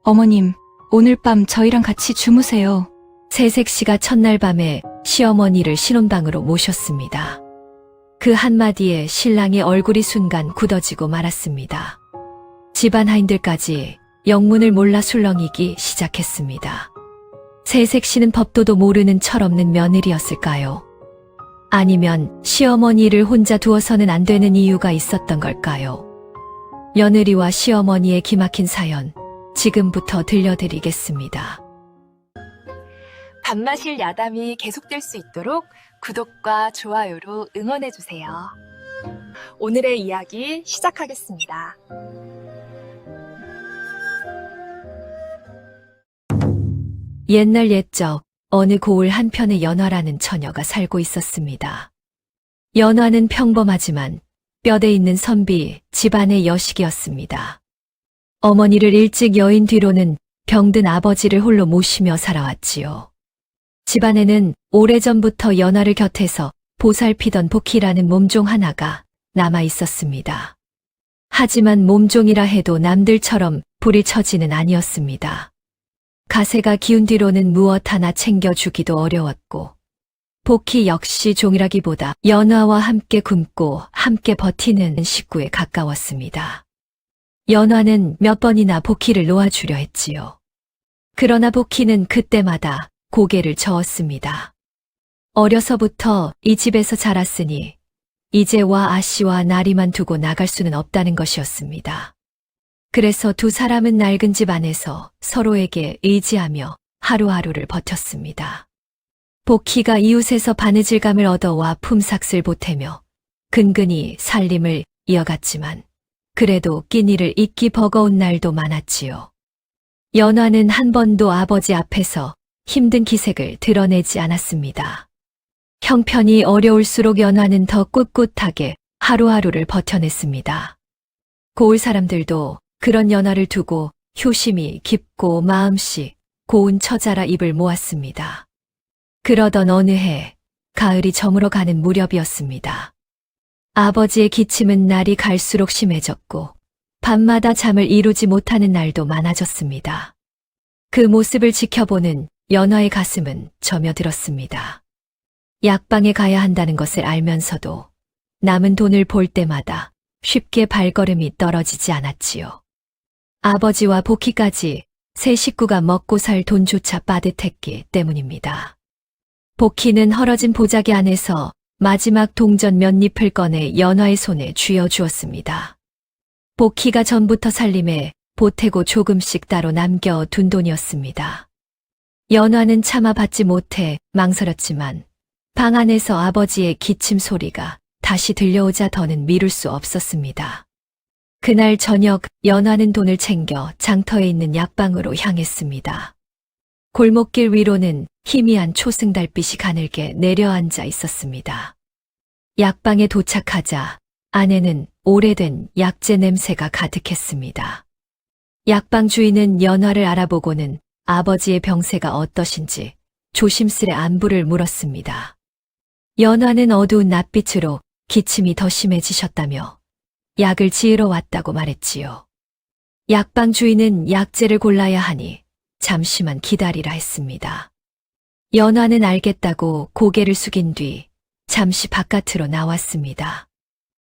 어머님, 오늘 밤 저희랑 같이 주무세요. 세색 씨가 첫날 밤에 시어머니를 신혼방으로 모셨습니다. 그 한마디에 신랑의 얼굴이 순간 굳어지고 말았습니다. 집안 하인들까지 영문을 몰라 술렁이기 시작했습니다. 세색 씨는 법도도 모르는 철없는 며느리였을까요? 아니면 시어머니를 혼자 두어서는 안 되는 이유가 있었던 걸까요? 며느리와 시어머니의 기막힌 사연, 지금부터 들려드리겠습니다. 밥마실 야담이 계속될 수 있도록 구독과 좋아요로 응원해주세요. 오늘의 이야기 시작하겠습니다. 옛날 옛적 어느 고을 한편에 연화라는 처녀가 살고 있었습니다. 연화는 평범하지만 뼈대 있는 선비 집안의 여식이었습니다. 어머니를 일찍 여인 뒤로는 병든 아버지를 홀로 모시며 살아왔지요. 집안에는 오래전부터 연화를 곁에서 보살피던 복희라는 몸종 하나가 남아 있었습니다. 하지만 몸종이라 해도 남들처럼 부리처지는 아니었습니다. 가세가 기운 뒤로는 무엇 하나 챙겨주기도 어려웠고, 복희 역시 종이라기보다 연화와 함께 굶고 함께 버티는 식구에 가까웠습니다. 연화는 몇 번이나 복희를 놓아주려 했지요. 그러나 복희는 그때마다 고개를 저었습니다. 어려서부터 이 집에서 자랐으니 이제 와 아씨와 나리만 두고 나갈 수는 없다는 것이었습니다. 그래서 두 사람은 낡은 집 안에서 서로에게 의지하며 하루하루를 버텼습니다. 복희가 이웃에서 바느질감을 얻어와 품삯을 보태며 근근히 살림을 이어갔지만 그래도 끼니를 잊기 버거운 날도 많았지요. 연화는 한 번도 아버지 앞에서 힘든 기색을 드러내지 않았습니다. 형편이 어려울수록 연화는 더 꿋꿋하게 하루하루를 버텨냈습니다. 고을 사람들도 그런 연화를 두고 효심이 깊고 마음씨 고운 처자라 입을 모았습니다. 그러던 어느 해 가을이 저물어 가는 무렵이었습니다. 아버지의 기침은 날이 갈수록 심해졌고 밤마다 잠을 이루지 못하는 날도 많아졌습니다. 그 모습을 지켜보는 연화의 가슴은 저며들었습니다. 약방에 가야 한다는 것을 알면서도 남은 돈을 볼 때마다 쉽게 발걸음이 떨어지지 않았지요. 아버지와 복희까지 세 식구가 먹고 살 돈조차 빠듯했기 때문입니다. 복희는 헐어진 보자기 안에서 마지막 동전 몇 잎을 꺼내 연화의 손에 쥐어주었습니다. 복희가 전부터 살림에 보태고 조금씩 따로 남겨둔 돈이었습니다. 연화는 참아 받지 못해 망설였지만 방 안에서 아버지의 기침 소리가 다시 들려오자 더는 미룰 수 없었습니다. 그날 저녁 연화는 돈을 챙겨 장터에 있는 약방으로 향했습니다. 골목길 위로는 희미한 초승달빛이 가늘게 내려앉아 있었습니다. 약방에 도착하자 안에는 오래된 약재 냄새가 가득했습니다. 약방 주인은 연화를 알아보고는 아버지의 병세가 어떠신지 조심스레 안부를 물었습니다. 연화는 어두운 낯빛으로 기침이 더 심해지셨다며 약을 지으러 왔다고 말했지요. 약방 주인은 약재를 골라야 하니 잠시만 기다리라 했습니다. 연화는 알겠다고 고개를 숙인 뒤 잠시 바깥으로 나왔습니다.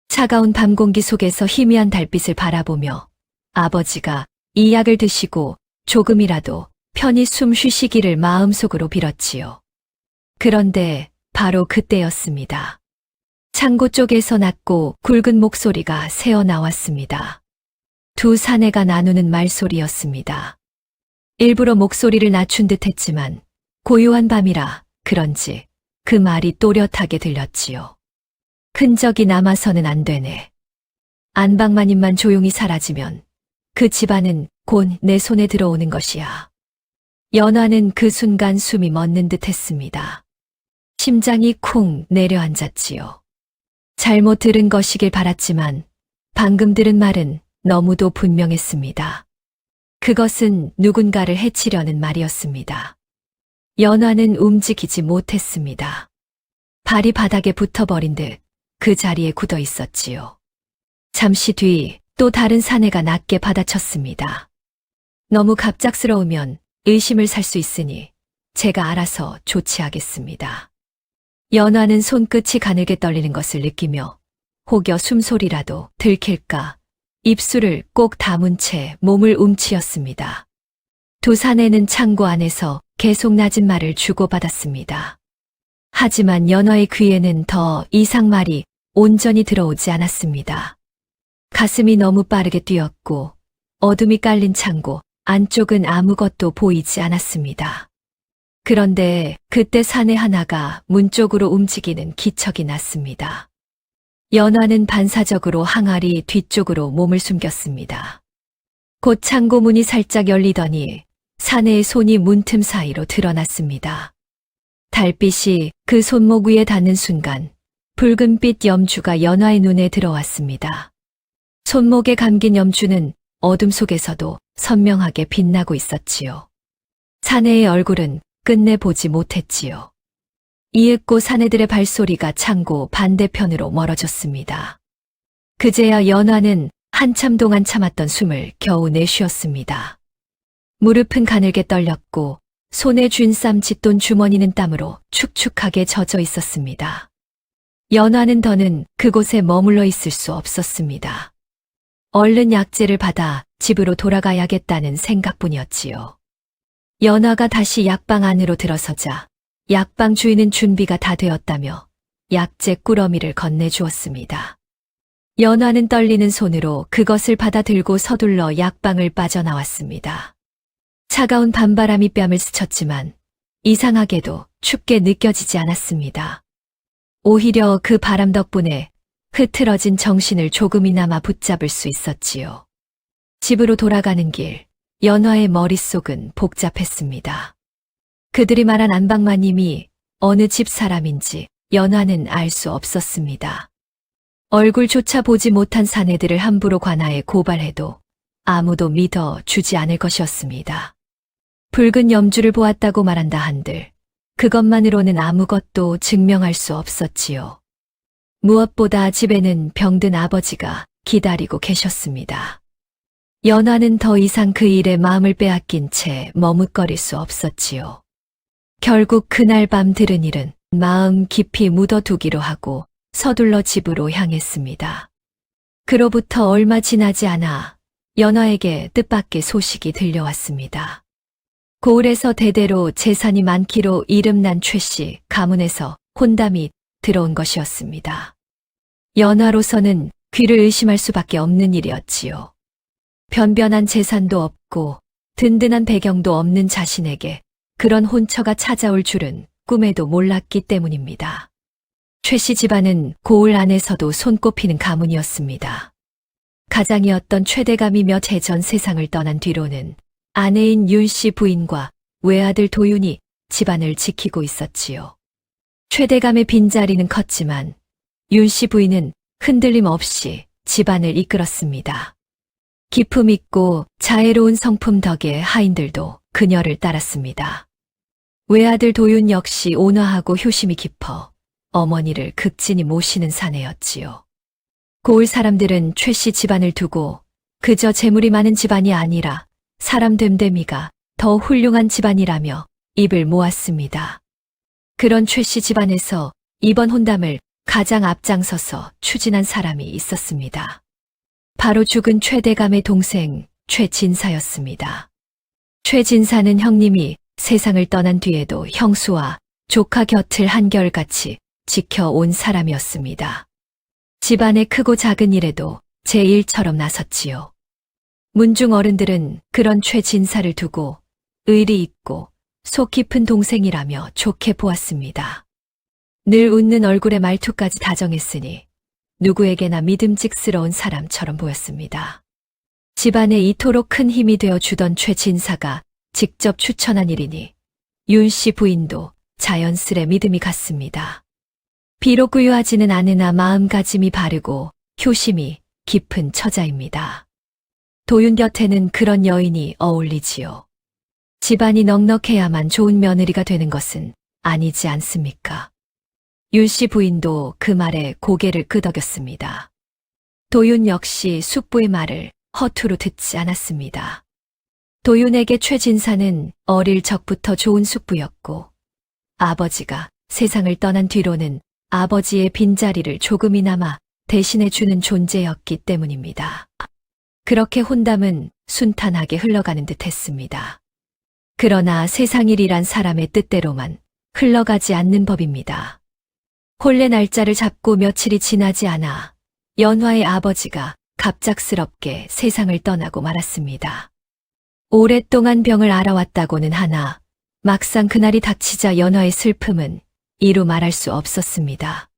차가운 밤 공기 속에서 희미한 달빛을 바라보며 아버지가 이 약을 드시고 조금이라도 편히 숨 쉬시기를 마음속으로 빌었지요. 그런데 바로 그때였습니다. 창고 쪽에서 낮고 굵은 목소리가 새어 나왔습니다. 두 사내가 나누는 말소리였습니다. 일부러 목소리를 낮춘 듯 했지만 고요한 밤이라 그런지 그 말이 또렷하게 들렸지요. 흔적이 남아서는 안 되네. 안방마님만 조용히 사라지면 그 집안은 곧 내 손에 들어오는 것이야. 연화는 그 순간 숨이 멎는 듯 했습니다. 심장이 쿵 내려앉았지요. 잘못 들은 것이길 바랐지만 방금 들은 말은 너무도 분명했습니다. 그것은 누군가를 해치려는 말이었습니다. 연화는 움직이지 못했습니다. 발이 바닥에 붙어버린 듯 그 자리에 굳어 있었지요. 잠시 뒤 또 다른 사내가 낮게 받아쳤습니다. 너무 갑작스러우면 의심을 살 수 있으니 제가 알아서 조치하겠습니다. 연화는 손끝이 가늘게 떨리는 것을 느끼며 혹여 숨소리라도 들킬까 입술을 꼭 다문 채 몸을 움츠렸습니다. 두 사내는 창고 안에서 계속 낮은 말을 주고받았습니다. 하지만 연화의 귀에는 더 이상 말이 온전히 들어오지 않았습니다. 가슴이 너무 빠르게 뛰었고 어둠이 깔린 창고 안쪽은 아무것도 보이지 않았습니다. 그런데 그때 사내 하나가 문 쪽으로 움직이는 기척이 났습니다. 연화는 반사적으로 항아리 뒤쪽으로 몸을 숨겼습니다. 곧 창고 문이 살짝 열리더니 사내의 손이 문틈 사이로 드러났습니다. 달빛이 그 손목 위에 닿는 순간 붉은빛 염주가 연화의 눈에 들어왔습니다. 손목에 감긴 염주는 어둠 속에서도 선명하게 빛나고 있었지요. 사내의 얼굴은 끝내 보지 못했지요. 이윽고 사내들의 발소리가 창고 반대편으로 멀어졌습니다. 그제야 연화는 한참 동안 참았던 숨을 겨우 내쉬었습니다. 무릎은 가늘게 떨렸고 손에 쥔 쌈 짓돈 주머니는 땀으로 축축하게 젖어 있었습니다. 연화는 더는 그곳에 머물러 있을 수 없었습니다. 얼른 약재를 받아 집으로 돌아가야겠다는 생각뿐이었지요. 연화가 다시 약방 안으로 들어서자 약방 주인은 준비가 다 되었다며 약재 꾸러미를 건네주었습니다. 연화는 떨리는 손으로 그것을 받아 들고 서둘러 약방을 빠져나왔습니다. 차가운 밤바람이 뺨을 스쳤지만 이상하게도 춥게 느껴지지 않았습니다. 오히려 그 바람 덕분에 흐트러진 정신을 조금이나마 붙잡을 수 있었지요. 집으로 돌아가는 길, 연화의 머릿속은 복잡했습니다. 그들이 말한 안방마님이 어느 집 사람인지 연화는 알 수 없었습니다. 얼굴조차 보지 못한 사내들을 함부로 관하에 고발해도 아무도 믿어 주지 않을 것이었습니다. 붉은 염주를 보았다고 말한다 한들 그것만으로는 아무것도 증명할 수 없었지요. 무엇보다 집에는 병든 아버지가 기다리고 계셨습니다. 연화는 더 이상 그 일에 마음을 빼앗긴 채 머뭇거릴 수 없었지요. 결국 그날 밤 들은 일은 마음 깊이 묻어두기로 하고 서둘러 집으로 향했습니다. 그로부터 얼마 지나지 않아 연화에게 뜻밖의 소식이 들려왔습니다. 고을에서 대대로 재산이 많기로 이름난 최씨 가문에서 혼담이 들어온 것이었습니다. 연화로서는 귀를 의심할 수밖에 없는 일이었지요. 변변한 재산도 없고 든든한 배경도 없는 자신에게 그런 혼처가 찾아올 줄은 꿈에도 몰랐기 때문입니다. 최씨 집안은 고을 안에서도 손꼽히는 가문이었습니다. 가장이었던 최대감이 몇 해 전 세상을 떠난 뒤로는 아내인 윤씨 부인과 외아들 도윤이 집안을 지키고 있었지요. 최대감의 빈자리는 컸지만 윤씨 부인은 흔들림 없이 집안을 이끌었습니다. 기품 있고 자애로운 성품 덕에 하인들도 그녀를 따랐습니다. 외아들 도윤 역시 온화하고 효심이 깊어 어머니를 극진히 모시는 사내였지요. 고을 사람들은 최씨 집안을 두고 그저 재물이 많은 집안이 아니라 사람 됨됨이가 더 훌륭한 집안이라며 입을 모았습니다. 그런 최씨 집안에서 이번 혼담을 가장 앞장서서 추진한 사람이 있었습니다. 바로 죽은 최대감의 동생 최진사였습니다. 최진사는 형님이 세상을 떠난 뒤에도 형수와 조카 곁을 한결같이 지켜온 사람이었습니다. 집안의 크고 작은 일에도 제1처럼 나섰지요. 문중 어른들은 그런 최진사를 두고 의리 있고 속 깊은 동생이라며 좋게 보았습니다. 늘 웃는 얼굴에 말투까지 다정했으니 누구에게나 믿음직스러운 사람처럼 보였습니다. 집안에 이토록 큰 힘이 되어 주던 최진사가 직접 추천한 일이니 윤씨 부인도 자연스레 믿음이 갔습니다. 비록 부유하지는 않으나 마음가짐이 바르고 효심이 깊은 처자입니다. 도윤 곁에는 그런 여인이 어울리지요. 집안이 넉넉해야만 좋은 며느리가 되는 것은 아니지 않습니까? 윤씨 부인도 그 말에 고개를 끄덕였습니다. 도윤 역시 숙부의 말을 허투루 듣지 않았습니다. 도윤에게 최진사는 어릴 적부터 좋은 숙부였고 아버지가 세상을 떠난 뒤로는 아버지의 빈자리를 조금이나마 대신해 주는 존재였기 때문입니다. 그렇게 혼담은 순탄하게 흘러가는 듯 했습니다. 그러나 세상일이란 사람의 뜻대로만 흘러가지 않는 법입니다. 혼례 날짜를 잡고 며칠이 지나지 않아 연화의 아버지가 갑작스럽게 세상을 떠나고 말았습니다. 오랫동안 병을 앓아왔다고는 하나 막상 그날이 닥치자 연화의 슬픔은 이루 말할 수 없었습니다.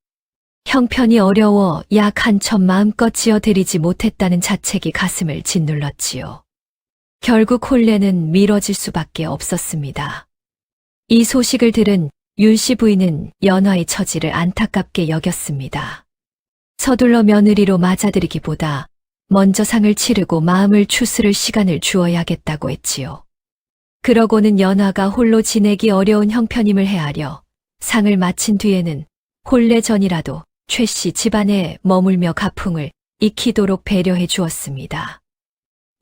형편이 어려워 약 한 천 마음껏 지어드리지 못했다는 자책이 가슴을 짓눌렀지요. 결국 혼례는 미뤄질 수밖에 없었습니다. 이 소식을 들은 윤씨 부인은 연화의 처지를 안타깝게 여겼습니다. 서둘러 며느리로 맞아들이기보다 먼저 상을 치르고 마음을 추스를 시간을 주어야겠다고 했지요. 그러고는 연화가 홀로 지내기 어려운 형편임을 헤아려 상을 마친 뒤에는 혼례 전이라도 최씨 집안에 머물며 가풍을 익히도록 배려해 주었습니다.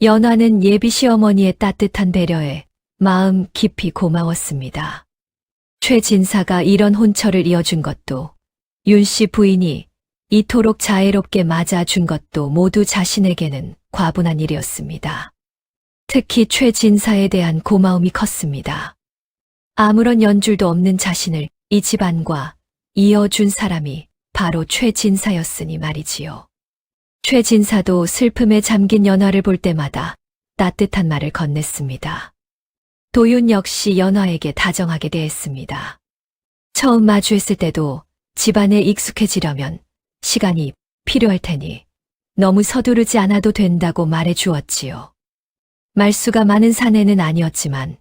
연화는 예비 시어머니의 따뜻한 배려에 마음 깊이 고마웠습니다. 최진사가 이런 혼처를 이어준 것도, 윤씨 부인이 이토록 자애롭게 맞아준 것도 모두 자신에게는 과분한 일이었습니다. 특히 최진사에 대한 고마움이 컸습니다. 아무런 연줄도 없는 자신을 이 집안과 이어준 사람이 바로 최진사였으니 말이지요. 최진사도 슬픔에 잠긴 연화를 볼 때마다 따뜻한 말을 건넸습니다. 도윤 역시 연화에게 다정하게 대했습니다. 처음 마주했을 때도 집안에 익숙해지려면 시간이 필요할 테니 너무 서두르지 않아도 된다고 말해 주었지요. 말수가 많은 사내는 아니었지만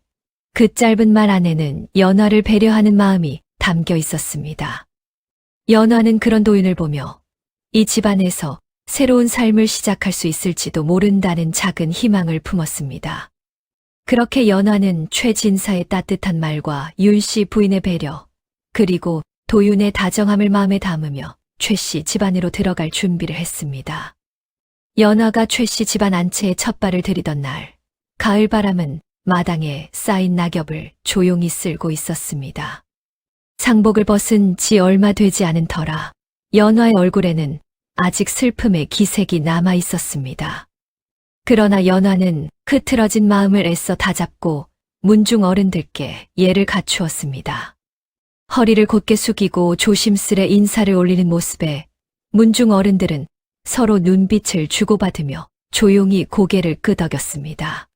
그 짧은 말 안에는 연화를 배려하는 마음이 담겨 있었습니다. 연화는 그런 도윤을 보며 이 집안에서 새로운 삶을 시작할 수 있을지도 모른다는 작은 희망을 품었습니다. 그렇게 연화는 최진사의 따뜻한 말과 윤씨 부인의 배려, 그리고 도윤의 다정함을 마음에 담으며 최씨 집안으로 들어갈 준비를 했습니다. 연화가 최씨 집안 안채에 첫 발을 들이던 날, 가을바람은 마당에 쌓인 낙엽을 조용히 쓸고 있었습니다. 상복을 벗은 지 얼마 되지 않은 터라 연화의 얼굴에는 아직 슬픔의 기색이 남아 있었습니다. 그러나 연화는 흐트러진 마음을 애써 다잡고 문중 어른들께 예를 갖추었습니다. 허리를 곧게 숙이고 조심스레 인사를 올리는 모습에 문중 어른들은 서로 눈빛을 주고받으며 조용히 고개를 끄덕였습니다.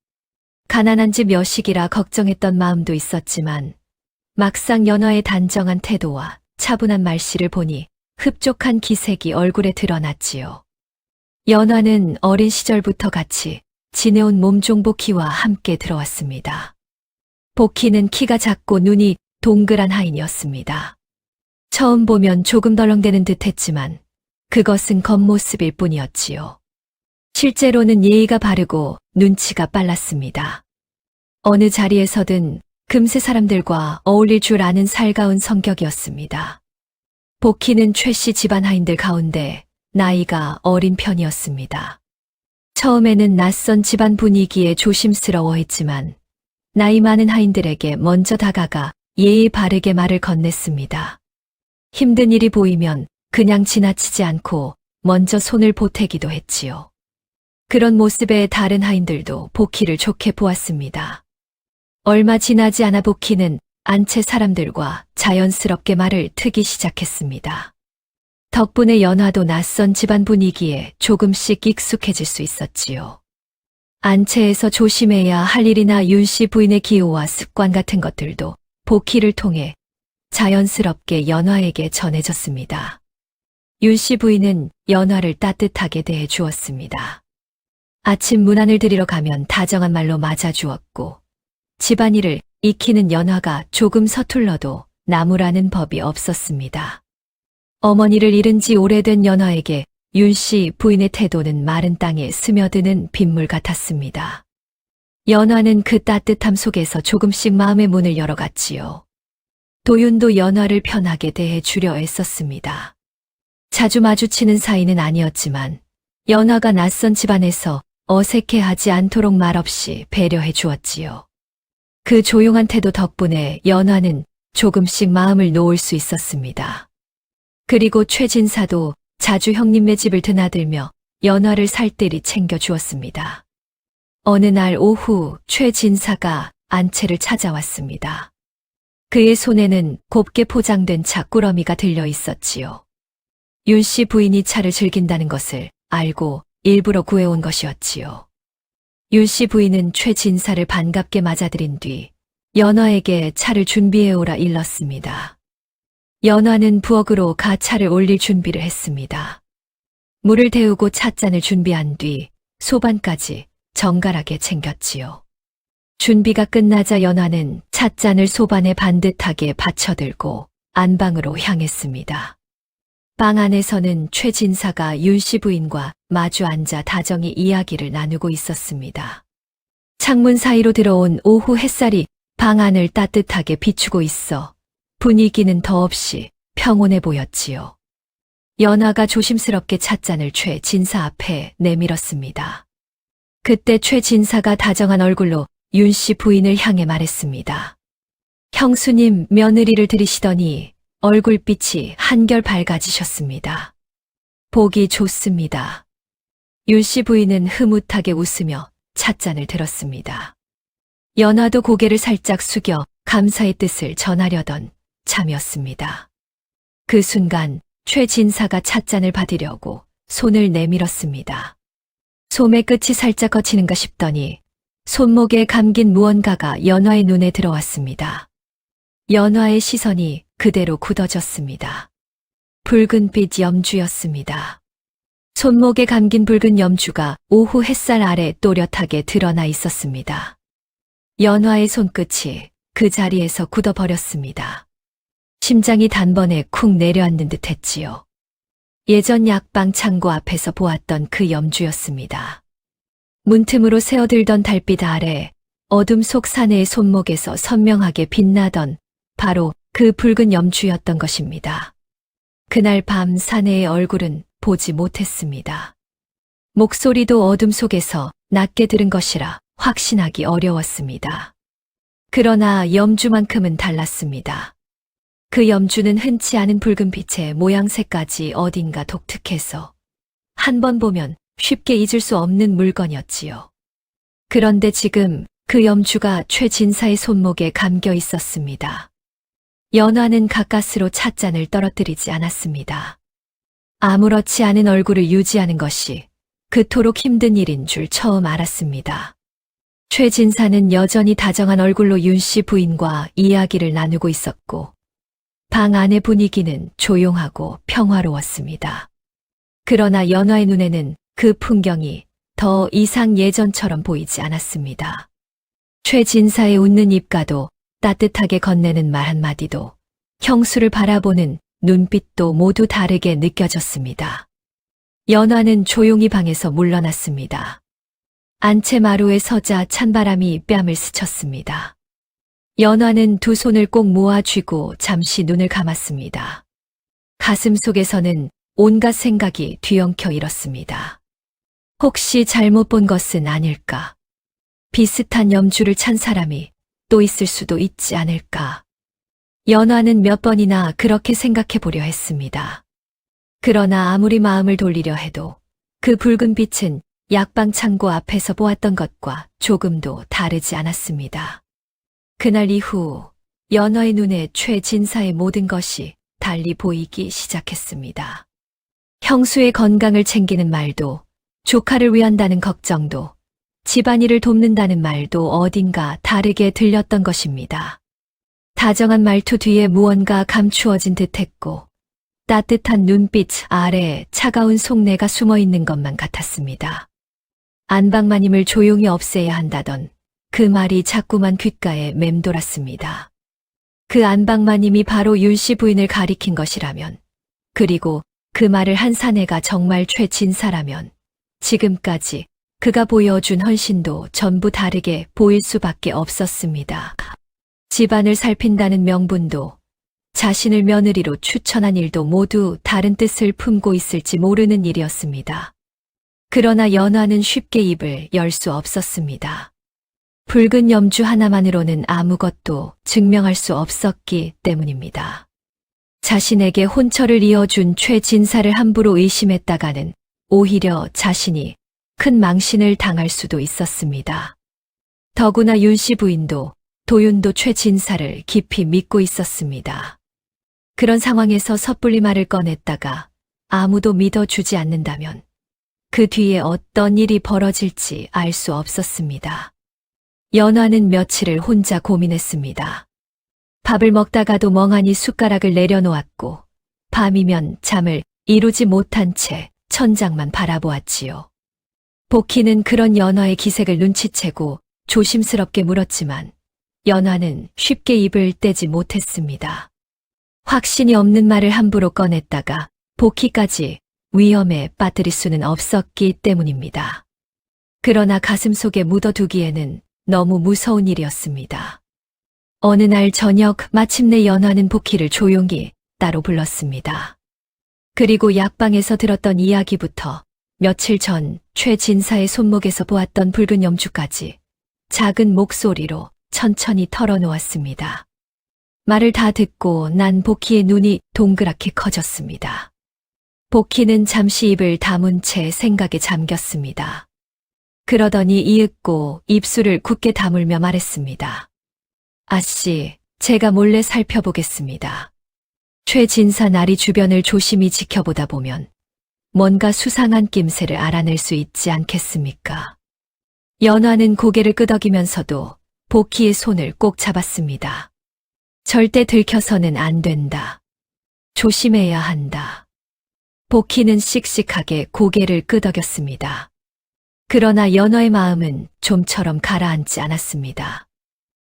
가난한 집 여식이라 걱정했던 마음도 있었지만 막상 연화의 단정한 태도와 차분한 말씨를 보니 흡족한 기색이 얼굴에 드러났지요. 연화는 어린 시절부터 같이 지내온 몸종 복희와 함께 들어왔습니다. 복희는 키가 작고 눈이 동그란 하인이었습니다. 처음 보면 조금 덜렁대는 듯 했지만 그것은 겉모습일 뿐이었지요. 실제로는 예의가 바르고 눈치가 빨랐습니다. 어느 자리에서든 금세 사람들과 어울릴 줄 아는 살가운 성격이었습니다. 복희는 최씨 집안 하인들 가운데 나이가 어린 편이었습니다. 처음에는 낯선 집안 분위기에 조심스러워했지만 나이 많은 하인들에게 먼저 다가가 예의 바르게 말을 건넸습니다. 힘든 일이 보이면 그냥 지나치지 않고 먼저 손을 보태기도 했지요. 그런 모습에 다른 하인들도 복희를 좋게 보았습니다. 얼마 지나지 않아 복희는 안채 사람들과 자연스럽게 말을 트기 시작했습니다. 덕분에 연화도 낯선 집안 분위기에 조금씩 익숙해질 수 있었지요. 안채에서 조심해야 할 일이나 윤씨 부인의 기호와 습관 같은 것들도 복희를 통해 자연스럽게 연화에게 전해졌습니다. 윤씨 부인은 연화를 따뜻하게 대해 주었습니다. 아침 문안을 드리러 가면 다정한 말로 맞아주었고 집안일을 익히는 연화가 조금 서툴러도 나무라는 법이 없었습니다. 어머니를 잃은 지 오래된 연화에게 윤씨 부인의 태도는 마른 땅에 스며드는 빗물 같았습니다. 연화는 그 따뜻함 속에서 조금씩 마음의 문을 열어갔지요. 도윤도 연화를 편하게 대해 주려 애썼습니다. 자주 마주치는 사이는 아니었지만 연화가 낯선 집안에서 어색해하지 않도록 말없이 배려해 주었지요. 그 조용한 태도 덕분에 연화는 조금씩 마음을 놓을 수 있었습니다. 그리고 최진사도 자주 형님네 집을 드나들며 연화를 살뜰히 챙겨 주었습니다. 어느 날 오후 최진사가 안채를 찾아왔습니다. 그의 손에는 곱게 포장된 차 꾸러미가 들려 있었지요. 윤 씨 부인이 차를 즐긴다는 것을 알고 일부러 구해온 것이었지요. 윤 씨 부인은 최진사를 반갑게 맞아들인 뒤 연화에게 차를 준비해오라 일렀습니다. 연화는 부엌으로 가 차를 올릴 준비를 했습니다. 물을 데우고 찻잔을 준비한 뒤 소반까지 정갈하게 챙겼지요. 준비가 끝나자 연화는 찻잔을 소반에 반듯하게 받쳐들고 안방으로 향했습니다. 방 안에서는 최진사가 윤 씨 부인과 마주 앉아 다정히 이야기를 나누고 있었습니다. 창문 사이로 들어온 오후 햇살이 방 안을 따뜻하게 비추고 있어 분위기는 더없이 평온해 보였지요. 연화가 조심스럽게 찻잔을 최진사 앞에 내밀었습니다. 그때 최진사가 다정한 얼굴로 윤 씨 부인을 향해 말했습니다. 형수님 며느리를 들이시더니 얼굴빛이 한결 밝아지셨습니다. 보기 좋습니다. 윤 씨 부인은 흐뭇하게 웃으며 찻잔을 들었습니다. 연화도 고개를 살짝 숙여 감사의 뜻을 전하려던 참이었습니다. 그 순간 최진사가 찻잔을 받으려고 손을 내밀었습니다. 솜의 끝이 살짝 거치는가 싶더니 손목에 감긴 무언가가 연화의 눈에 들어왔습니다. 연화의 시선이 그대로 굳어졌습니다. 붉은빛 염주였습니다. 손목에 감긴 붉은 염주가 오후 햇살 아래 또렷하게 드러나 있었습니다. 연화의 손끝이 그 자리에서 굳어버렸습니다. 심장이 단번에 쿵 내려앉는 듯 했지요. 예전 약방 창고 앞에서 보았던 그 염주였습니다. 문틈으로 새어들던 달빛 아래 어둠 속 사내의 손목에서 선명하게 빛나던 바로 그 붉은 염주였던 것입니다. 그날 밤 사내의 얼굴은 보지 못했습니다. 목소리도 어둠 속에서 낮게 들은 것이라 확신하기 어려웠습니다. 그러나 염주만큼은 달랐습니다. 그 염주는 흔치 않은 붉은 빛의 모양새까지 어딘가 독특해서 한 번 보면 쉽게 잊을 수 없는 물건이었지요. 그런데 지금 그 염주가 최진사의 손목에 감겨 있었습니다. 연화는 가까스로 찻잔을 떨어뜨리지 않았습니다. 아무렇지 않은 얼굴을 유지하는 것이 그토록 힘든 일인 줄 처음 알았습니다. 최진사는 여전히 다정한 얼굴로 윤 씨 부인과 이야기를 나누고 있었고 방 안의 분위기는 조용하고 평화로웠습니다. 그러나 연화의 눈에는 그 풍경이 더 이상 예전처럼 보이지 않았습니다. 최진사의 웃는 입가도 따뜻하게 건네는 말 한마디도 형수를 바라보는 눈빛도 모두 다르게 느껴졌습니다. 연화는 조용히 방에서 물러났습니다. 안채마루에 서자 찬바람이 뺨을 스쳤습니다. 연화는 두 손을 꼭 모아 쥐고 잠시 눈을 감았습니다. 가슴 속에서는 온갖 생각이 뒤엉켜 일었습니다. 혹시 잘못 본 것은 아닐까? 비슷한 염주를 찬 사람이 또 있을 수도 있지 않을까? 연화는 몇 번이나 그렇게 생각해 보려 했습니다. 그러나 아무리 마음을 돌리려 해도 그 붉은 빛은 약방 창고 앞에서 보았던 것과 조금도 다르지 않았습니다. 그날 이후 연화의 눈에 최진사의 모든 것이 달리 보이기 시작했습니다. 형수의 건강을 챙기는 말도, 조카를 위한다는 걱정도, 집안일을 돕는다는 말도 어딘가 다르게 들렸던 것입니다. 다정한 말투 뒤에 무언가 감추어진 듯했고 따뜻한 눈빛 아래 차가운 속내가 숨어 있는 것만 같았습니다. 안방마님을 조용히 없애야 한다던 그 말이 자꾸만 귓가에 맴돌았습니다. 그 안방마님이 바로 윤 씨 부인을 가리킨 것이라면, 그리고 그 말을 한 사내가 정말 최진사라면 지금까지 그가 보여준 헌신도 전부 다르게 보일 수밖에 없었습니다. 집안을 살핀다는 명분도 자신을 며느리로 추천한 일도 모두 다른 뜻을 품고 있을지 모르는 일이었습니다. 그러나 연화는 쉽게 입을 열 수 없었습니다. 붉은 염주 하나만으로는 아무것도 증명할 수 없었기 때문입니다. 자신에게 혼처를 이어준 최진사를 함부로 의심했다가는 오히려 자신이 큰 망신을 당할 수도 있었습니다. 더구나 윤씨 부인도 도윤도 최진사를 깊이 믿고 있었습니다. 그런 상황에서 섣불리 말을 꺼냈다가 아무도 믿어주지 않는다면 그 뒤에 어떤 일이 벌어질지 알 수 없었습니다. 연화는 며칠을 혼자 고민했습니다. 밥을 먹다가도 멍하니 숟가락을 내려놓았고 밤이면 잠을 이루지 못한 채 천장만 바라보았지요. 복희는 그런 연화의 기색을 눈치채고 조심스럽게 물었지만 연화는 쉽게 입을 떼지 못했습니다. 확신이 없는 말을 함부로 꺼냈다가 복희까지 위험에 빠뜨릴 수는 없었기 때문입니다. 그러나 가슴속에 묻어두기에는 너무 무서운 일이었습니다. 어느 날 저녁 마침내 연화는 복희를 조용히 따로 불렀습니다. 그리고 약방에서 들었던 이야기부터 며칠 전 최진사의 손목에서 보았던 붉은 염주까지 작은 목소리로 천천히 털어놓았습니다. 말을 다 듣고 난 복희의 눈이 동그랗게 커졌습니다. 복희는 잠시 입을 다문 채 생각에 잠겼습니다. 그러더니 이윽고 입술을 굳게 다물며 말했습니다. 아씨, 제가 몰래 살펴보겠습니다. 최진사 나리 주변을 조심히 지켜보다 보면 뭔가 수상한 낌새를 알아낼 수 있지 않겠습니까? 연화는 고개를 끄덕이면서도 복희의 손을 꼭 잡았습니다. 절대 들켜서는 안 된다. 조심해야 한다. 복희는 씩씩하게 고개를 끄덕였습니다. 그러나 연화의 마음은 좀처럼 가라앉지 않았습니다.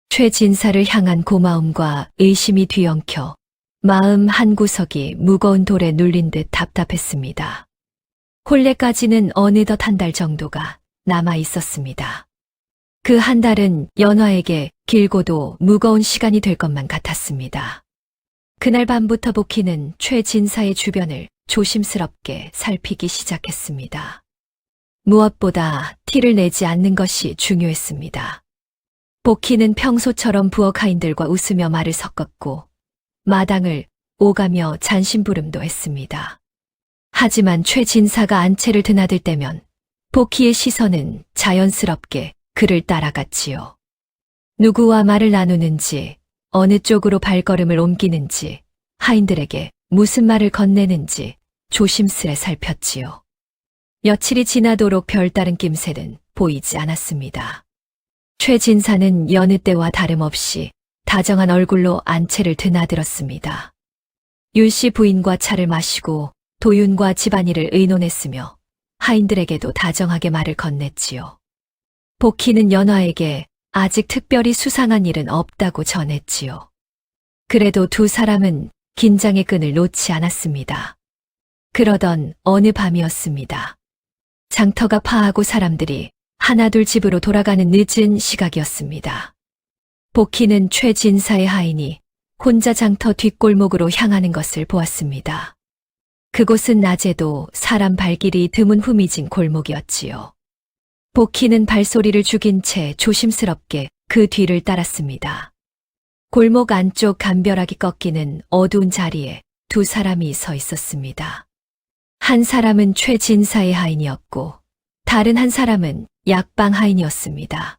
최진사를 향한 고마움과 의심이 뒤엉켜 마음 한구석이 무거운 돌에 눌린 듯 답답했습니다. 혼례까지는 어느덧 한 달 정도가 남아 있었습니다. 그 한 달은 연화에게 길고도 무거운 시간이 될 것만 같았습니다. 그날 밤부터 복희는 최진사의 주변을 조심스럽게 살피기 시작했습니다. 무엇보다 티를 내지 않는 것이 중요했습니다. 복희는 평소처럼 부엌하인들과 웃으며 말을 섞었고 마당을 오가며 잔심부름도 했습니다. 하지만 최진사가 안채를 드나들 때면 복희의 시선은 자연스럽게 그를 따라갔지요. 누구와 말을 나누는지, 어느 쪽으로 발걸음을 옮기는지, 하인들에게 무슨 말을 건네는지 조심스레 살폈지요. 며칠이 지나도록 별다른 낌새는 보이지 않았습니다. 최진사는 여느 때와 다름없이 다정한 얼굴로 안채를 드나들었습니다. 윤씨 부인과 차를 마시고 도윤과 집안일을 의논했으며 하인들에게도 다정하게 말을 건넸지요. 복희는 연화에게 아직 특별히 수상한 일은 없다고 전했지요. 그래도 두 사람은 긴장의 끈을 놓지 않았습니다. 그러던 어느 밤이었습니다. 장터가 파하고 사람들이 하나둘 집으로 돌아가는 늦은 시각이었습니다. 복희는 최진사의 하인이 혼자 장터 뒷골목으로 향하는 것을 보았습니다. 그곳은 낮에도 사람 발길이 드문 후미진 골목이었지요. 복희는 발소리를 죽인 채 조심스럽게 그 뒤를 따랐습니다. 골목 안쪽 감벼락이 꺾이는 어두운 자리에 두 사람이 서 있었습니다. 한 사람은 최진사의 하인이었고 다른 한 사람은 약방 하인이었습니다.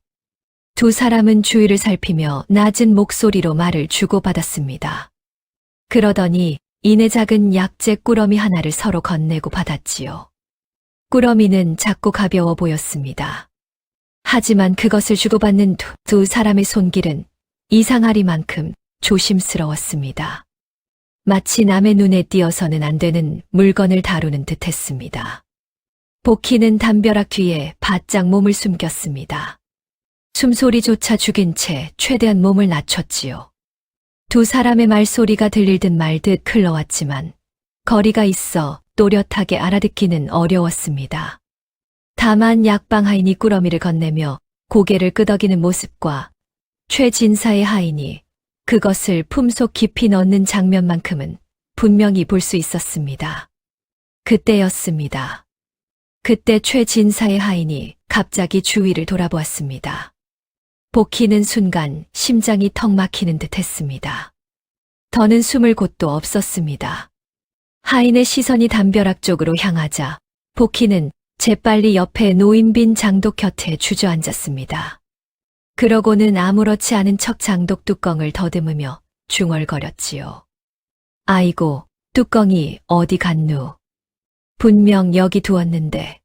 두 사람은 주위를 살피며 낮은 목소리로 말을 주고받았습니다. 그러더니 이내 작은 약재 꾸러미 하나를 서로 건네고 받았지요. 꾸러미는 작고 가벼워 보였습니다. 하지만 그것을 주고받는 두 사람의 손길은 이상하리만큼 조심스러웠습니다. 마치 남의 눈에 띄어서는 안 되는 물건을 다루는 듯 했습니다. 복희는 담벼락 뒤에 바짝 몸을 숨겼습니다. 숨소리조차 죽인 채 최대한 몸을 낮췄지요. 두 사람의 말소리가 들릴 듯 말 듯 흘러왔지만 거리가 있어 또렷하게 알아듣기는 어려웠습니다. 다만 약방 하인이 꾸러미를 건네며 고개를 끄덕이는 모습과 최진사의 하인이 그것을 품속 깊이 넣는 장면만큼은 분명히 볼 수 있었습니다. 그때였습니다. 그때 최 진사의 하인이 갑자기 주위를 돌아보았습니다. 복희는 순간 심장이 턱 막히는 듯 했습니다. 더는 숨을 곳도 없었습니다. 하인의 시선이 담벼락 쪽으로 향하자 복희는 재빨리 옆에 노인빈 장독 곁에 주저앉았습니다. 그러고는 아무렇지 않은 척 장독 뚜껑을 더듬으며 중얼거렸지요. 아이고, 뚜껑이 어디 갔누? 분명 여기 두었는데.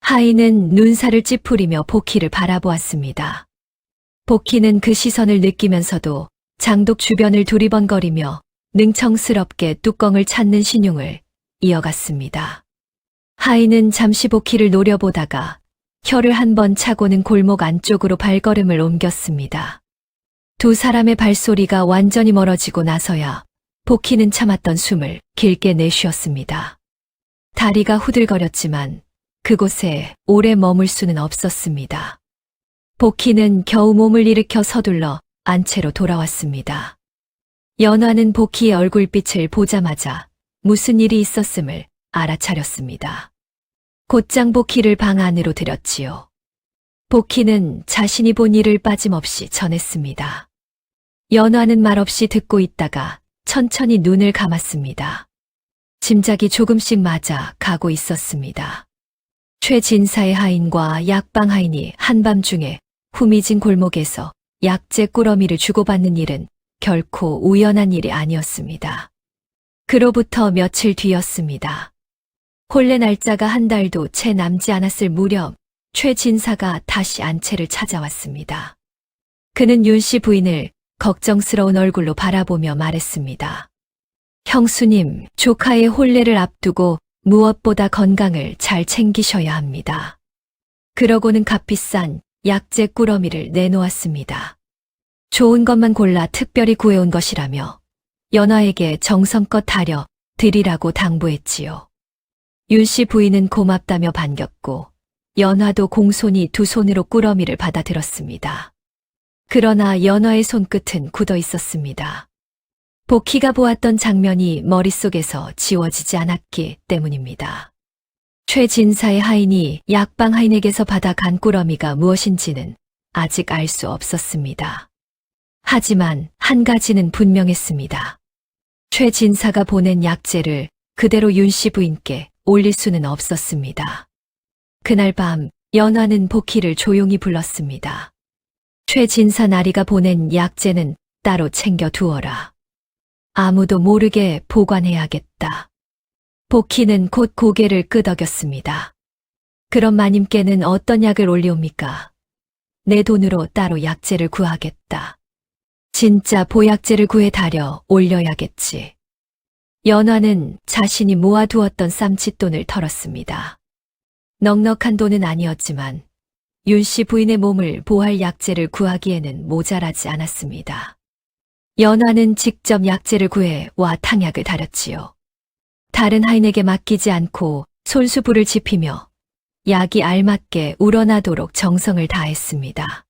하인은 눈살을 찌푸리며 복희를 바라보았습니다. 복희는 그 시선을 느끼면서도 장독 주변을 두리번거리며 능청스럽게 뚜껑을 찾는 신용을 이어갔습니다. 하인은 잠시 복희를 노려보다가 혀를 한 번 차고는 골목 안쪽으로 발걸음을 옮겼습니다. 두 사람의 발소리가 완전히 멀어지고 나서야 복희는 참았던 숨을 길게 내쉬었습니다. 다리가 후들거렸지만 그곳에 오래 머물 수는 없었습니다. 복희는 겨우 몸을 일으켜 서둘러 안채로 돌아왔습니다. 연화는 복희의 얼굴빛을 보자마자 무슨 일이 있었음을 알아차렸습니다. 곧장 복희를 방 안으로 들였지요. 복희는 자신이 본 일을 빠짐없이 전했습니다. 연화는 말없이 듣고 있다가 천천히 눈을 감았습니다. 짐작이 조금씩 맞아 가고 있었습니다. 최 진사의 하인과 약방 하인이 한밤중에 후미진 골목에서 약재 꾸러미를 주고받는 일은 결코 우연한 일이 아니었습니다. 그로부터 며칠 뒤였습니다. 혼례 날짜가 한 달도 채 남지 않았을 무렵 최 진사가 다시 안채를 찾아왔습니다. 그는 윤 씨 부인을 걱정스러운 얼굴로 바라보며 말했습니다. 형수님, 조카의 혼례를 앞두고 무엇보다 건강을 잘 챙기셔야 합니다. 그러고는 값비싼 약재 꾸러미를 내놓았습니다. 좋은 것만 골라 특별히 구해온 것이라며 연화에게 정성껏 다려 드리라고 당부했지요. 윤 씨 부인은 고맙다며 반겼고 연화도 공손히 두 손으로 꾸러미를 받아들었습니다. 그러나 연화의 손끝은 굳어 있었습니다. 복희가 보았던 장면이 머릿속에서 지워지지 않았기 때문입니다. 최 진사의 하인이 약방 하인에게서 받아간 꾸러미가 무엇인지는 아직 알 수 없었습니다. 하지만 한 가지는 분명했습니다. 최 진사가 보낸 약재를 그대로 윤 씨 부인께 올릴 수는 없었습니다. 그날 밤 연화는 복희를 조용히 불렀습니다. 최 진사 나리가 보낸 약재는 따로 챙겨 두어라. 아무도 모르게 보관해야겠다. 복희는 곧 고개를 끄덕였습니다. 그럼 마님께는 어떤 약을 올리옵니까? 내 돈으로 따로 약재를 구하겠다. 진짜 보약재를 구해 다려 올려야겠지. 연화는 자신이 모아두었던 쌈짓돈을 털었습니다. 넉넉한 돈은 아니었지만 윤 씨 부인의 몸을 보할 약재를 구하기에는 모자라지 않았습니다. 연화는 직접 약재를 구해 와 탕약을 다렸지요. 다른 하인에게 맡기지 않고 손수 불을 지피며 약이 알맞게 우러나도록 정성을 다했습니다.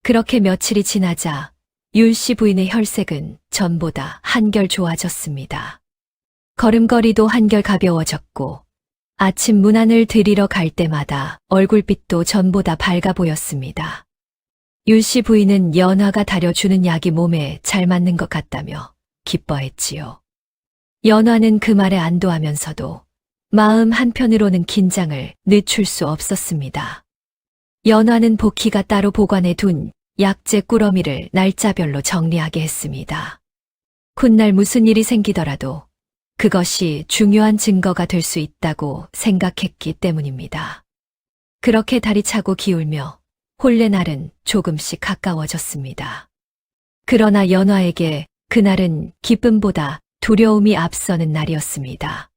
그렇게 며칠이 지나자 윤 씨 부인의 혈색은 전보다 한결 좋아졌습니다. 걸음걸이도 한결 가벼워졌고 아침 문안을 드리러 갈 때마다 얼굴빛도 전보다 밝아 보였습니다. 윤 씨 부인은 연화가 다려주는 약이 몸에 잘 맞는 것 같다며 기뻐했지요. 연화는 그 말에 안도하면서도 마음 한편으로는 긴장을 늦출 수 없었습니다. 연화는 복희가 따로 보관해 둔 약재 꾸러미를 날짜별로 정리하게 했습니다. 훗날 무슨 일이 생기더라도 그것이 중요한 증거가 될 수 있다고 생각했기 때문입니다. 그렇게 달이 차고 기울며 혼례 날은 조금씩 가까워졌습니다. 그러나 연화에게 그날은 기쁨보다 두려움이 앞서는 날이었습니다.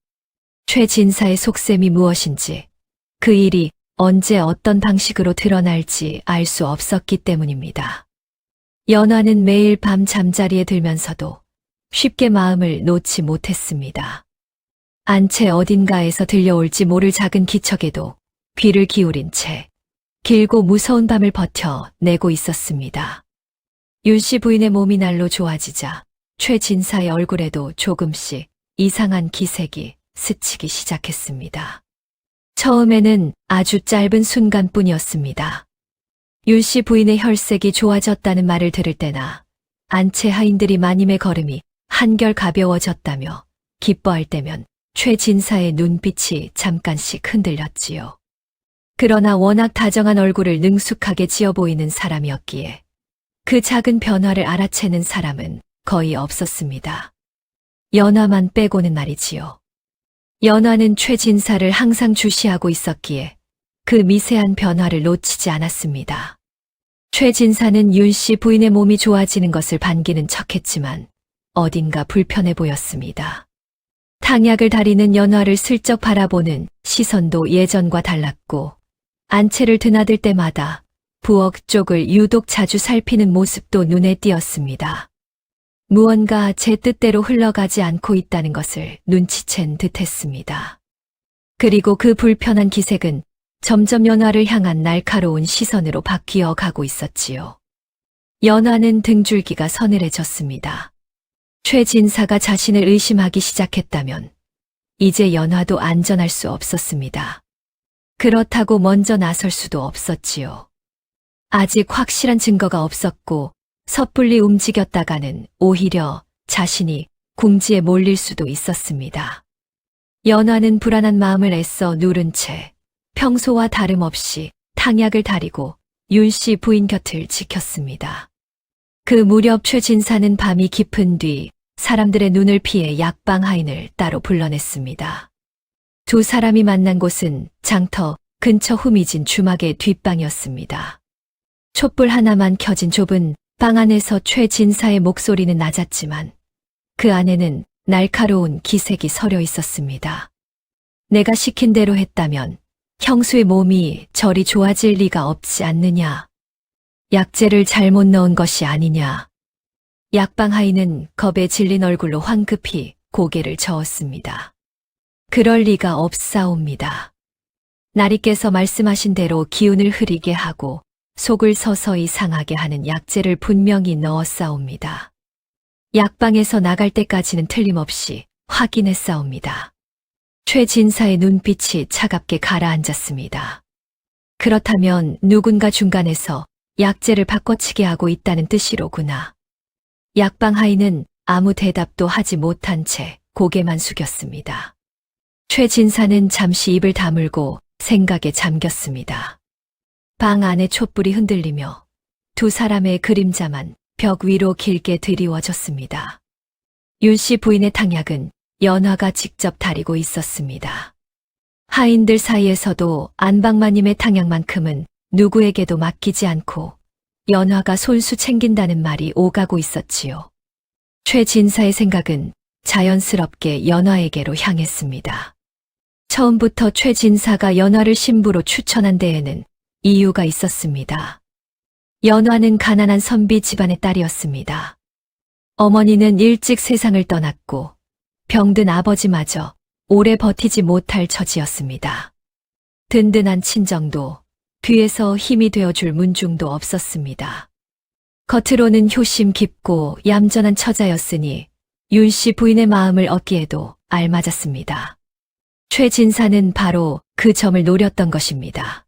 최 진사의 속셈이 무엇인지, 그 일이 언제 어떤 방식으로 드러날지 알 수 없었기 때문입니다. 연화는 매일 밤 잠자리에 들면서도 쉽게 마음을 놓지 못했습니다. 안채 어딘가에서 들려올지 모를 작은 기척에도 귀를 기울인 채 길고 무서운 밤을 버텨내고 있었습니다. 윤 씨 부인의 몸이 날로 좋아지자 최 진사의 얼굴에도 조금씩 이상한 기색이 스치기 시작했습니다. 처음에는 아주 짧은 순간뿐이었습니다. 윤 씨 부인의 혈색이 좋아졌다는 말을 들을 때나 안채 하인들이 마님의 걸음이 한결 가벼워졌다며 기뻐할 때면 최 진사의 눈빛이 잠깐씩 흔들렸지요. 그러나 워낙 다정한 얼굴을 능숙하게 지어 보이는 사람이었기에 그 작은 변화를 알아채는 사람은 거의 없었습니다. 연화만 빼고는 말이지요. 연화는 최 진사를 항상 주시하고 있었기에 그 미세한 변화를 놓치지 않았습니다. 최 진사는 윤 씨 부인의 몸이 좋아지는 것을 반기는 척했지만 어딘가 불편해 보였습니다. 탕약을 다리는 연화를 슬쩍 바라보는 시선도 예전과 달랐고 안채를 드나들 때마다 부엌 쪽을 유독 자주 살피는 모습도 눈에 띄었습니다. 무언가 제 뜻대로 흘러가지 않고 있다는 것을 눈치챈 듯했습니다. 그리고 그 불편한 기색은 점점 연화를 향한 날카로운 시선으로 바뀌어 가고 있었지요. 연화는 등줄기가 서늘해졌습니다. 최 진사가 자신을 의심하기 시작했다면 이제 연화도 안전할 수 없었습니다. 그렇다고 먼저 나설 수도 없었지요. 아직 확실한 증거가 없었고 섣불리 움직였다가는 오히려 자신이 궁지에 몰릴 수도 있었습니다. 연화는 불안한 마음을 애써 누른 채 평소와 다름없이 탕약을 다리고 윤 씨 부인 곁을 지켰습니다. 그 무렵 최 진사는 밤이 깊은 뒤 사람들의 눈을 피해 약방 하인을 따로 불러냈습니다. 두 사람이 만난 곳은 장터 근처 후미진 주막의 뒷방이었습니다. 촛불 하나만 켜진 좁은 방 안에서 최 진사의 목소리는 낮았지만 그 안에는 날카로운 기색이 서려 있었습니다. 내가 시킨 대로 했다면 형수의 몸이 저리 좋아질 리가 없지 않느냐. 약재를 잘못 넣은 것이 아니냐. 약방 하인은 겁에 질린 얼굴로 황급히 고개를 저었습니다. 그럴 리가 없사옵니다. 나리께서 말씀하신 대로 기운을 흐리게 하고 속을 서서히 상하게 하는 약재를 분명히 넣었사옵니다. 약방에서 나갈 때까지는 틀림없이 확인했사옵니다. 최 진사의 눈빛이 차갑게 가라앉았습니다. 그렇다면 누군가 중간에서 약재를 바꿔치게 하고 있다는 뜻이로구나. 약방 하인은 아무 대답도 하지 못한 채 고개만 숙였습니다. 최 진사는 잠시 입을 다물고 생각에 잠겼습니다. 방 안의 촛불이 흔들리며 두 사람의 그림자만 벽 위로 길게 드리워졌습니다. 윤 씨 부인의 탕약은 연화가 직접 다리고 있었습니다. 하인들 사이에서도 안방마님의 탕약만큼은 누구에게도 맡기지 않고 연화가 손수 챙긴다는 말이 오가고 있었지요. 최 진사의 생각은 자연스럽게 연화에게로 향했습니다. 처음부터 최 진사가 연화를 신부로 추천한 데에는 이유가 있었습니다. 연화는 가난한 선비 집안의 딸이었습니다. 어머니는 일찍 세상을 떠났고 병든 아버지마저 오래 버티지 못할 처지였습니다. 든든한 친정도 뒤에서 힘이 되어줄 문중도 없었습니다. 겉으로는 효심 깊고 얌전한 처자였으니 윤 씨 부인의 마음을 얻기에도 알맞았습니다. 최 진사는 바로 그 점을 노렸던 것입니다.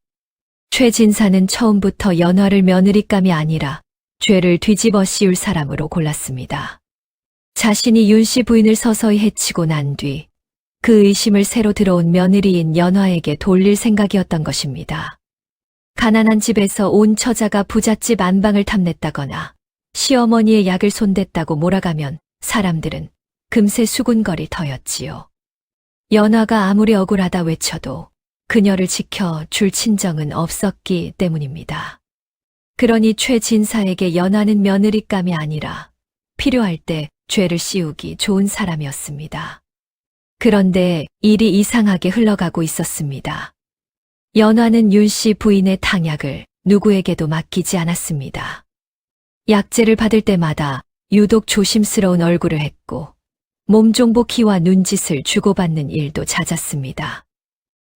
최 진사는 처음부터 연화를 며느리감이 아니라 죄를 뒤집어 씌울 사람으로 골랐습니다. 자신이 윤 씨 부인을 서서히 해치고 난 뒤 그 의심을 새로 들어온 며느리인 연화에게 돌릴 생각이었던 것입니다. 가난한 집에서 온 처자가 부잣집 안방을 탐냈다거나 시어머니의 약을 손댔다고 몰아가면 사람들은 금세 수군거릴 터였지요. 연화가 아무리 억울하다 외쳐도 그녀를 지켜 줄 친정은 없었기 때문입니다. 그러니 최 진사에게 연화는 며느리감이 아니라 필요할 때 죄를 씌우기 좋은 사람이었습니다. 그런데 일이 이상하게 흘러가고 있었습니다. 연화는 윤 씨 부인의 탕약을 누구에게도 맡기지 않았습니다. 약재를 받을 때마다 유독 조심스러운 얼굴을 했고 몸종복희와 눈짓을 주고받는 일도 잦았습니다.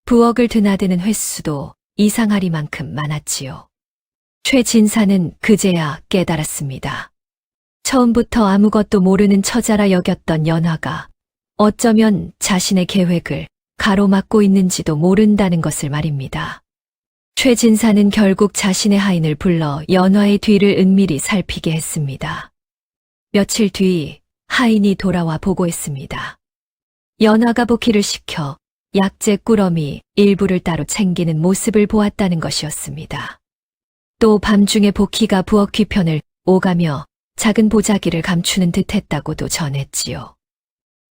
부엌을 드나드는 횟수도 이상하리만큼 많았지요. 최 진사는 그제야 깨달았습니다. 처음부터 아무것도 모르는 처자라 여겼던 연화가 어쩌면 자신의 계획을 가로막고 있는지도 모른다는 것을 말입니다. 최진사는 결국 자신의 하인을 불러 연화의 뒤를 은밀히 살피게 했습니다. 며칠 뒤 하인이 돌아와 보고했습니다. 연화가 복희를 시켜 약재 꾸러미 일부를 따로 챙기는 모습을 보았다는 것이었습니다. 또 밤중에 복희가 부엌 뒤편을 오가며 작은 보자기를 감추는 듯 했다고도 전했지요.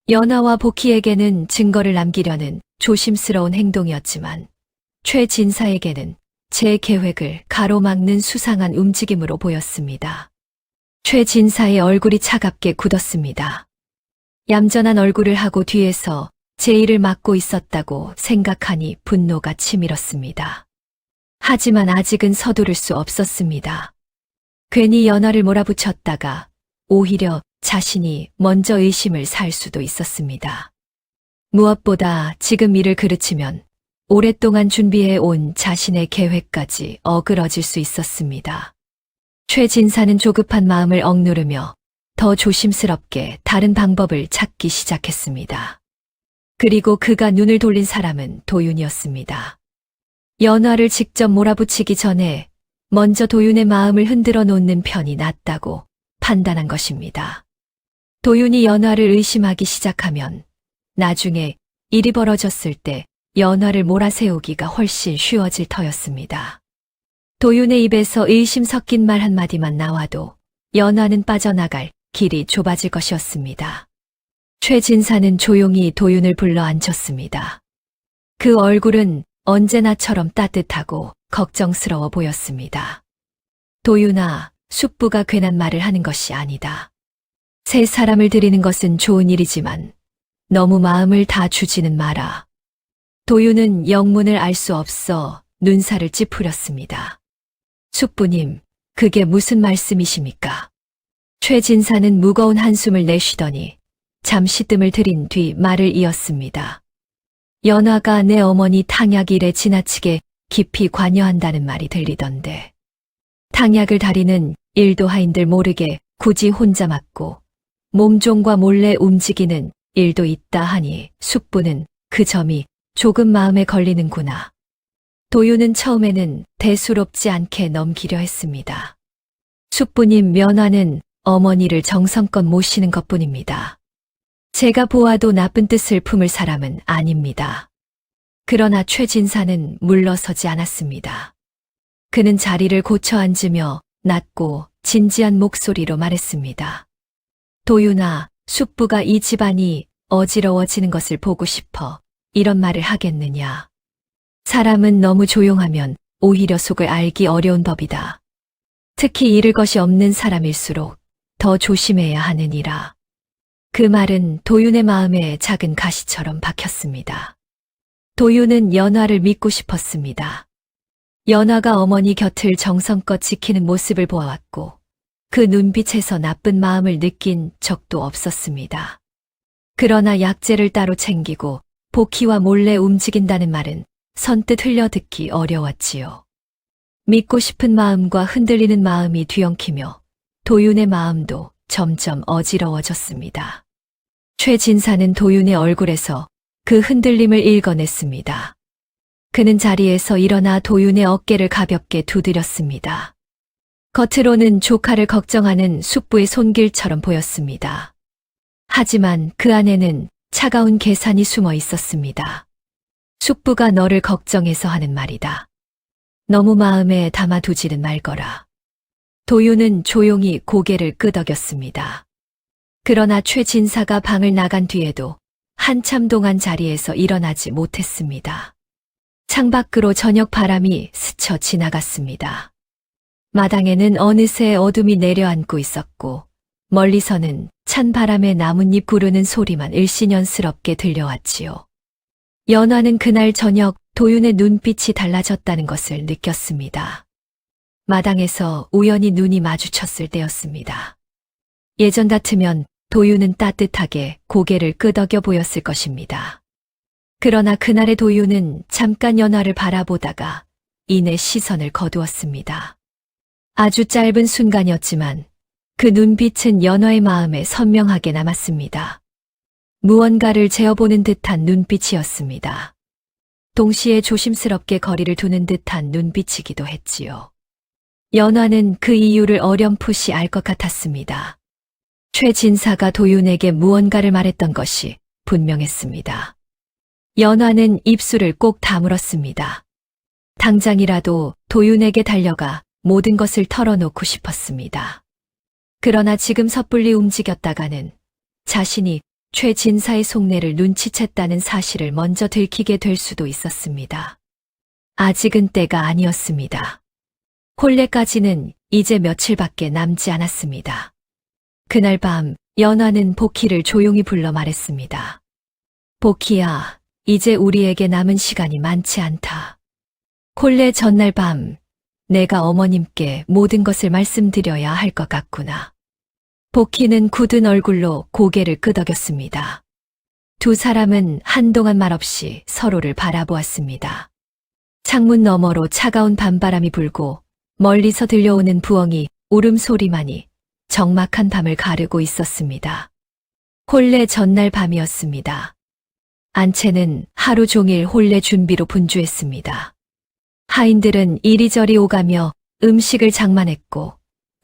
연화와 복희에게는 증거를 남기려는 조심스러운 행동이었지만 최진사에게는 제 계획을 가로막는 수상한 움직임으로 보였습니다. 최진사의 얼굴이 차갑게 굳었습니다. 얌전한 얼굴을 하고 뒤에서 제 일을 막고 있었다고 생각하니 분노가 치밀었습니다. 하지만 아직은 서두를 수 없었습니다. 괜히 연화를 몰아붙였다가 오히려 자신이 먼저 의심을 살 수도 있었습니다. 무엇보다 지금 일을 그르치면 오랫동안 준비해 온 자신의 계획까지 어그러질 수 있었습니다. 최진사는 조급한 마음을 억누르며 더 조심스럽게 다른 방법을 찾기 시작했습니다. 그리고 그가 눈을 돌린 사람은 도윤이었습니다. 연화를 직접 몰아붙이기 전에 먼저 도윤의 마음을 흔들어 놓는 편이 낫다고 판단한 것입니다. 도윤이 연화를 의심하기 시작하면 나중에 일이 벌어졌을 때 연화를 몰아세우기가 훨씬 쉬워질 터였습니다. 도윤의 입에서 의심 섞인 말 한마디만 나와도 연화는 빠져나갈 길이 좁아질 것이었습니다. 최진사는 조용히 도윤을 불러 앉혔습니다. 그 얼굴은 언제나처럼 따뜻하고 걱정스러워 보였습니다. 도윤아, 숙부가 괜한 말을 하는 것이 아니다. 세 사람을 들이는 것은 좋은 일이지만 너무 마음을 다 주지는 마라. 도윤은 영문을 알 수 없어 눈살을 찌푸렸습니다. 숙부님, 그게 무슨 말씀이십니까? 최진사는 무거운 한숨을 내쉬더니 잠시 뜸을 들인 뒤 말을 이었습니다. 연화가 내 어머니 탕약 일에 지나치게 깊이 관여한다는 말이 들리던데. 탕약을 다리는 일도 하인들 모르게 굳이 혼자 맡고 몸종과 몰래 움직이는 일도 있다 하니 숙부는 그 점이 조금 마음에 걸리는구나. 도윤은 처음에는 대수롭지 않게 넘기려 했습니다. 숙부님 면화는 어머니를 정성껏 모시는 것뿐입니다. 제가 보아도 나쁜 뜻을 품을 사람은 아닙니다. 그러나 최진사는 물러서지 않았습니다. 그는 자리를 고쳐 앉으며 낮고 진지한 목소리로 말했습니다. 도윤아, 숙부가 이 집안이 어지러워지는 것을 보고 싶어 이런 말을 하겠느냐. 사람은 너무 조용하면 오히려 속을 알기 어려운 법이다. 특히 잃을 것이 없는 사람일수록 더 조심해야 하느니라. 그 말은 도윤의 마음에 작은 가시처럼 박혔습니다. 도윤은 연화를 믿고 싶었습니다. 연화가 어머니 곁을 정성껏 지키는 모습을 보아왔고 그 눈빛에서 나쁜 마음을 느낀 적도 없었습니다. 그러나 약재를 따로 챙기고 복희와 몰래 움직인다는 말은 선뜻 흘려듣기 어려웠지요. 믿고 싶은 마음과 흔들리는 마음이 뒤엉키며 도윤의 마음도 점점 어지러워졌습니다. 최진사는 도윤의 얼굴에서 그 흔들림을 읽어냈습니다. 그는 자리에서 일어나 도윤의 어깨를 가볍게 두드렸습니다. 겉으로는 조카를 걱정하는 숙부의 손길처럼 보였습니다. 하지만 그 안에는 차가운 계산이 숨어 있었습니다. 숙부가 너를 걱정해서 하는 말이다. 너무 마음에 담아두지는 말거라. 도윤은 조용히 고개를 끄덕였습니다. 그러나 최진사가 방을 나간 뒤에도 한참 동안 자리에서 일어나지 못했습니다. 창밖으로 저녁 바람이 스쳐 지나갔습니다. 마당에는 어느새 어둠이 내려앉고 있었고 멀리서는 찬 바람에 나뭇잎 구르는 소리만 일신연스럽게 들려왔지요. 연화는 그날 저녁 도윤의 눈빛이 달라졌다는 것을 느꼈습니다. 마당에서 우연히 눈이 마주쳤을 때였습니다. 예전 같으면 도윤은 따뜻하게 고개를 끄덕여 보였을 것입니다. 그러나 그날의 도윤은 잠깐 연화를 바라보다가 이내 시선을 거두었습니다. 아주 짧은 순간이었지만 그 눈빛은 연화의 마음에 선명하게 남았습니다. 무언가를 재어보는 듯한 눈빛이었습니다. 동시에 조심스럽게 거리를 두는 듯한 눈빛이기도 했지요. 연화는 그 이유를 어렴풋이 알 것 같았습니다. 최 진사가 도윤에게 무언가를 말했던 것이 분명했습니다. 연화는 입술을 꼭 다물었습니다. 당장이라도 도윤에게 달려가 모든 것을 털어놓고 싶었습니다. 그러나 지금 섣불리 움직였다가는 자신이 최 진사의 속내를 눈치챘다는 사실을 먼저 들키게 될 수도 있었습니다. 아직은 때가 아니었습니다. 혼례까지는 이제 며칠밖에 남지 않았습니다. 그날 밤 연화는 복희를 조용히 불러 말했습니다. 복희야, 이제 우리에게 남은 시간이 많지 않다. 혼례 전날 밤 내가 어머님께 모든 것을 말씀드려야 할 것 같구나. 복희는 굳은 얼굴로 고개를 끄덕였습니다. 두 사람은 한동안 말없이 서로를 바라보았습니다. 창문 너머로 차가운 밤바람이 불고 멀리서 들려오는 부엉이 울음소리만이 적막한 밤을 가르고 있었습니다. 혼례 전날 밤이었습니다. 안채는 하루 종일 혼례 준비로 분주했습니다. 하인들은 이리저리 오가며 음식을 장만했고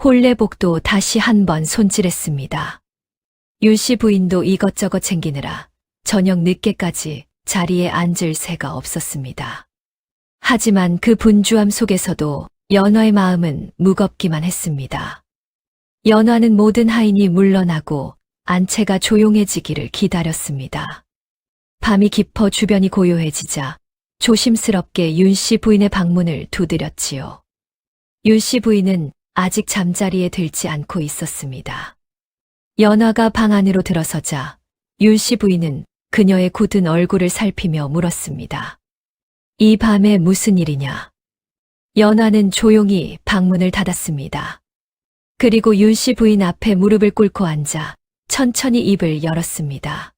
혼례복도 다시 한번 손질했습니다. 윤씨 부인도 이것저것 챙기느라 저녁 늦게까지 자리에 앉을 새가 없었습니다. 하지만 그 분주함 속에서도 연화의 마음은 무겁기만 했습니다. 연화는 모든 하인이 물러나고 안채가 조용해지기를 기다렸습니다. 밤이 깊어 주변이 고요해지자 조심스럽게 윤씨 부인의 방문을 두드렸지요. 윤씨 부인은 아직 잠자리에 들지 않고 있었습니다. 연화가 방 안으로 들어서자 윤씨 부인은 그녀의 굳은 얼굴을 살피며 물었습니다. 이 밤에 무슨 일이냐? 연화는 조용히 방문을 닫았습니다. 그리고 윤씨 부인 앞에 무릎을 꿇고 앉아 천천히 입을 열었습니다.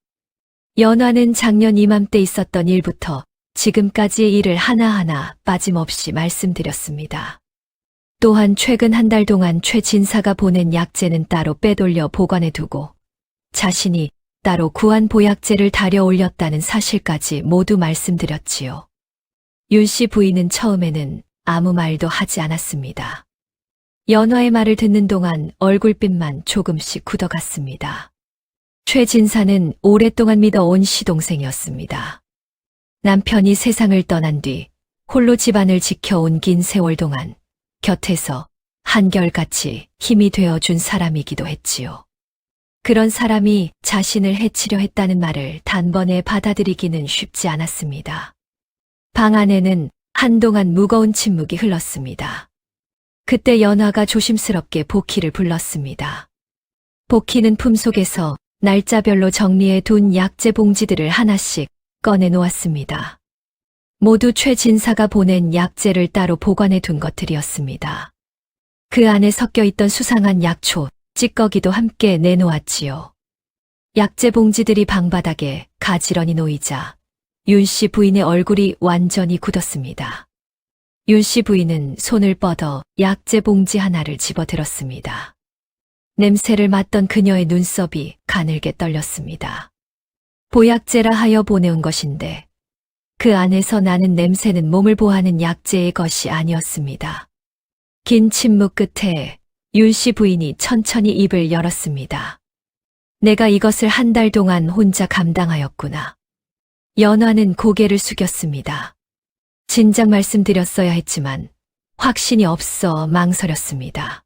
연화는 작년 이맘때 있었던 일부터 지금까지의 일을 하나하나 빠짐없이 말씀드렸습니다. 또한 최근 한 달 동안 최 진사가 보낸 약재는 따로 빼돌려 보관해 두고 자신이 따로 구한 보약재를 달여 올렸다는 사실까지 모두 말씀드렸지요. 윤씨 부인은 처음에는 아무 말도 하지 않았습니다. 연화의 말을 듣는 동안 얼굴빛만 조금씩 굳어갔습니다. 최 진사는 오랫동안 믿어온 시동생이었습니다. 남편이 세상을 떠난 뒤 홀로 집안을 지켜온 긴 세월 동안 곁에서 한결같이 힘이 되어준 사람이기도 했지요. 그런 사람이 자신을 해치려 했다는 말을 단번에 받아들이기는 쉽지 않았습니다. 방 안에는 한동안 무거운 침묵이 흘렀습니다. 그때 연화가 조심스럽게 복희를 불렀습니다. 복희는 품속에서 날짜별로 정리해 둔 약재 봉지들을 하나씩 꺼내 놓았습니다. 모두 최 진사가 보낸 약재를 따로 보관해 둔 것들이었습니다. 그 안에 섞여 있던 수상한 약초, 찌꺼기도 함께 내놓았지요. 약재 봉지들이 방바닥에 가지런히 놓이자 윤씨 부인의 얼굴이 완전히 굳었습니다. 윤씨 부인은 손을 뻗어 약재 봉지 하나를 집어들었습니다. 냄새를 맡던 그녀의 눈썹이 가늘게 떨렸습니다. 보약재라 하여 보내온 것인데 그 안에서 나는 냄새는 몸을 보호하는 약재의 것이 아니었습니다. 긴 침묵 끝에 윤씨 부인이 천천히 입을 열었습니다. 내가 이것을 한 달 동안 혼자 감당하였구나. 연화는 고개를 숙였습니다. 진작 말씀드렸어야 했지만 확신이 없어 망설였습니다.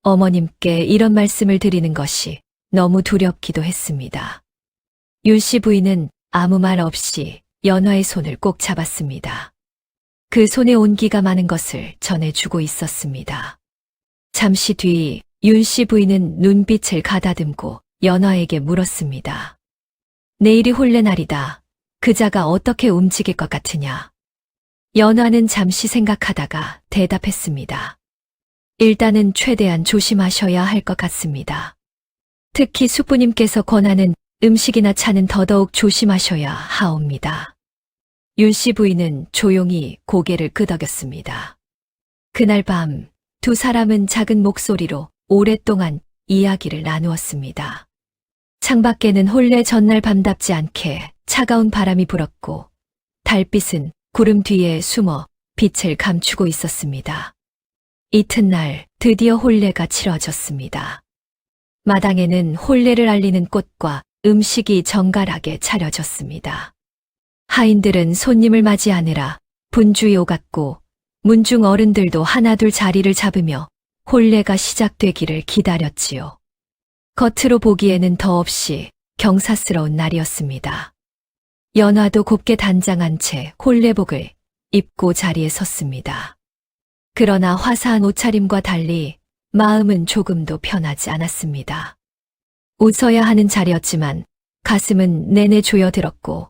어머님께 이런 말씀을 드리는 것이 너무 두렵기도 했습니다. 윤씨 부인은 아무 말 없이 연화의 손을 꼭 잡았습니다. 그 손에 온기가 많은 것을 전해주고 있었습니다. 잠시 뒤 윤씨 부인은 눈빛을 가다듬고 연화에게 물었습니다. 내일이 혼례날이다. 그자가 어떻게 움직일 것 같으냐? 연화는 잠시 생각하다가 대답했습니다. 일단은 최대한 조심하셔야 할 것 같습니다. 특히 숙부님께서 권하는 음식이나 차는 더더욱 조심하셔야 하옵니다. 윤씨 부인은 조용히 고개를 끄덕였습니다. 그날 밤 두 사람은 작은 목소리로 오랫동안 이야기를 나누었습니다. 창밖에는 혼례 전날 밤답지 않게 차가운 바람이 불었고 달빛은 구름 뒤에 숨어 빛을 감추고 있었습니다. 이튿날 드디어 혼례가 치러졌습니다. 마당에는 혼례를 알리는 꽃과 음식이 정갈하게 차려졌습니다. 하인들은 손님을 맞이하느라 분주히 오갔고 문중 어른들도 하나둘 자리를 잡으며 혼례가 시작되기를 기다렸지요. 겉으로 보기에는 더없이 경사스러운 날이었습니다. 연화도 곱게 단장한 채 혼례복을 입고 자리에 섰습니다. 그러나 화사한 옷차림과 달리 마음은 조금도 편하지 않았습니다. 웃어야 하는 자리였지만 가슴은 내내 조여들었고